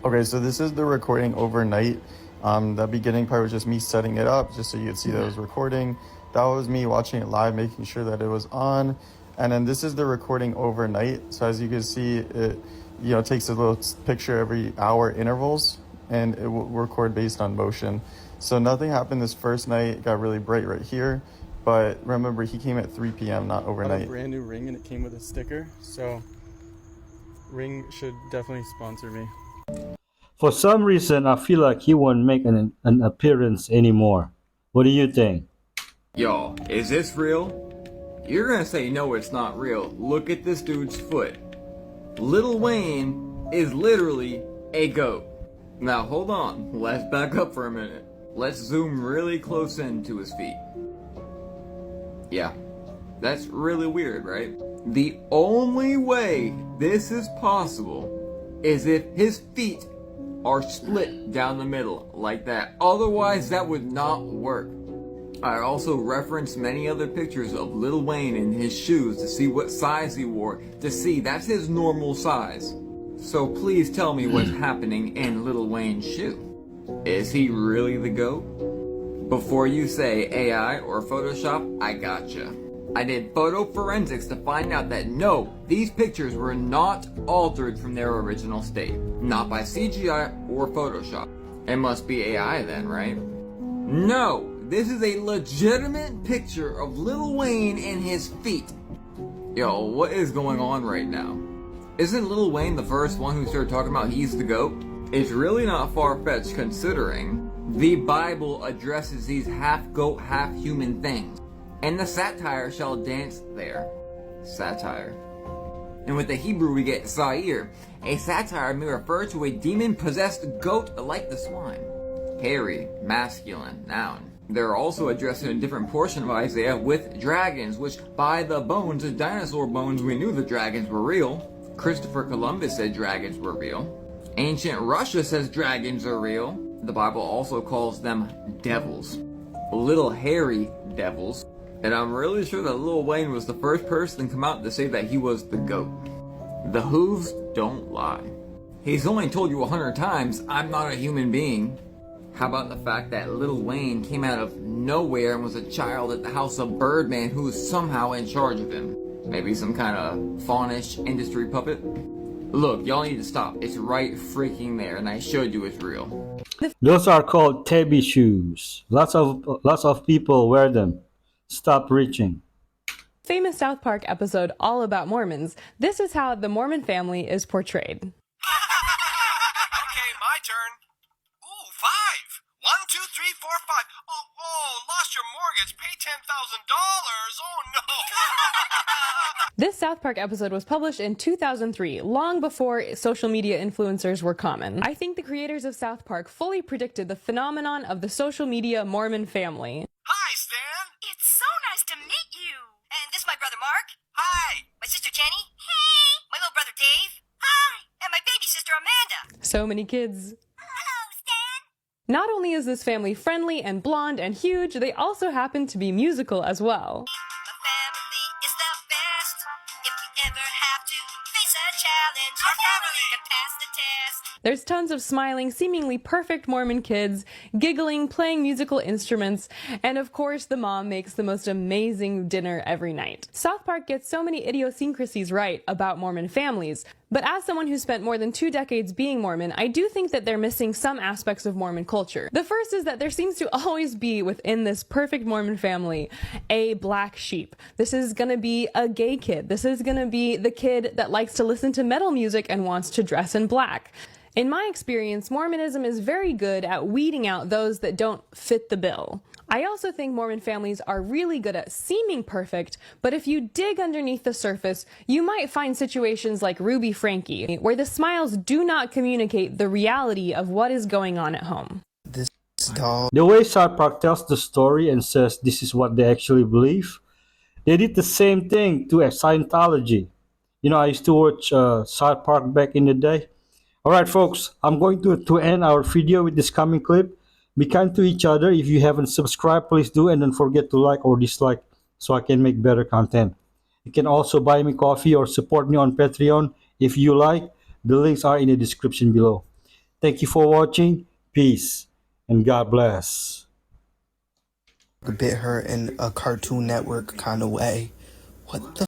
Okay, so this is the recording overnight. The beginning part was just me setting it up just so you could see that it was recording. That was me watching it live, making sure that it was on. And then this is the recording overnight. So as you can see, it takes a little picture every hour intervals, and it will record based on motion. So nothing happened this first night. It got really bright right here. But remember, he came at 3 p.m., not overnight. I have a brand new Ring, and it came with a sticker. So Ring should definitely sponsor me. For some reason, I feel like he won't make an appearance anymore. What do you think? Y'all, is this real? You're gonna say no, it's not real. Look at this dude's foot. Lil Wayne is literally a goat. Now hold on, let's back up for a minute. Let's zoom really close into his feet. Yeah, that's really weird, right? The only way this is possible is if his feet are split down the middle like that. Otherwise, that would not work. I also referenced many other pictures of Lil Wayne in his shoes to see what size he wore, to see that's his normal size. So please tell me what's happening in Lil Wayne's shoe. Is he really the GOAT? Before you say AI or Photoshop, I gotcha. I did photo forensics to find out that no, these pictures were not altered from their original state. Not by CGI or Photoshop. It must be AI then, right? No, this is a legitimate picture of Lil Wayne and his feet. Yo, what is going on right now? Isn't Lil Wayne the first one who started talking about he's the GOAT? It's really not far-fetched considering the Bible addresses these half-goat, half-human things. And the satire shall dance there. Satire. And with the Hebrew we get Zaire. A satire may refer to a demon-possessed goat like the swine. Hairy, masculine, noun. They're also addressed in a different portion of Isaiah with dragons, which by the bones of dinosaur bones we knew the dragons were real. Christopher Columbus said dragons were real. Ancient Russia says dragons are real. The Bible also calls them devils. Little hairy devils. And I'm really sure that Lil Wayne was the first person to come out to say that he was the GOAT. The hooves don't lie. He's only told you 100 times, I'm not a human being. How about the fact that Lil Wayne came out of nowhere and was a child at the house of Birdman who was somehow in charge of him? Maybe some kind of faunish industry puppet? Look, y'all need to stop. It's right freaking there, and I showed you it's real. Those are called tabby shoes. Lots of people wear them. Stop reaching. Famous South Park episode all about Mormons. This is how the Mormon family is portrayed. Okay, my turn. Ooh, 5. 1, 2, 3, 4, 5. Oh, lost your mortgage. Pay $10,000. Oh, no. This South Park episode was published in 2003, long before social media influencers were common. I think the creators of South Park fully predicted the phenomenon of the social media Mormon family. Hi, Stan. It's so nice to meet you. And this is my brother Mark. Hi. My sister Jenny. Hey. My little brother Dave. Hi. And my baby sister Amanda. So many kids. Hello, Stan. Not only is this family friendly and blonde and huge, they also happen to be musical as well. The family is the best. If we ever have to face a challenge, our family can pass the test. There's tons of smiling, seemingly perfect Mormon kids, giggling, playing musical instruments, and of course the mom makes the most amazing dinner every night. South Park gets so many idiosyncrasies right about Mormon families, but as someone who spent more than 2 decades being Mormon, I do think that they're missing some aspects of Mormon culture. The first is that there seems to always be within this perfect Mormon family a black sheep. This is gonna be a gay kid. This is gonna be the kid that likes to listen to metal music and wants to dress in black. In my experience, Mormonism is very good at weeding out those that don't fit the bill. I also think Mormon families are really good at seeming perfect, but if you dig underneath the surface, you might find situations like Ruby Frankie, where the smiles do not communicate the reality of what is going on at home. The way South Park tells the story and says this is what they actually believe, they did the same thing to Scientology. You know, I used to watch South Park back in the day. Alright folks, I'm going to end our video with this coming clip. Be kind to each other. If you haven't subscribed, please do, and don't forget to like or dislike so I can make better content. You can also buy me coffee or support me on Patreon if you like. The links are in the description below. Thank you for watching. Peace and God bless. A bit her in a Cartoon Network kind of way. What the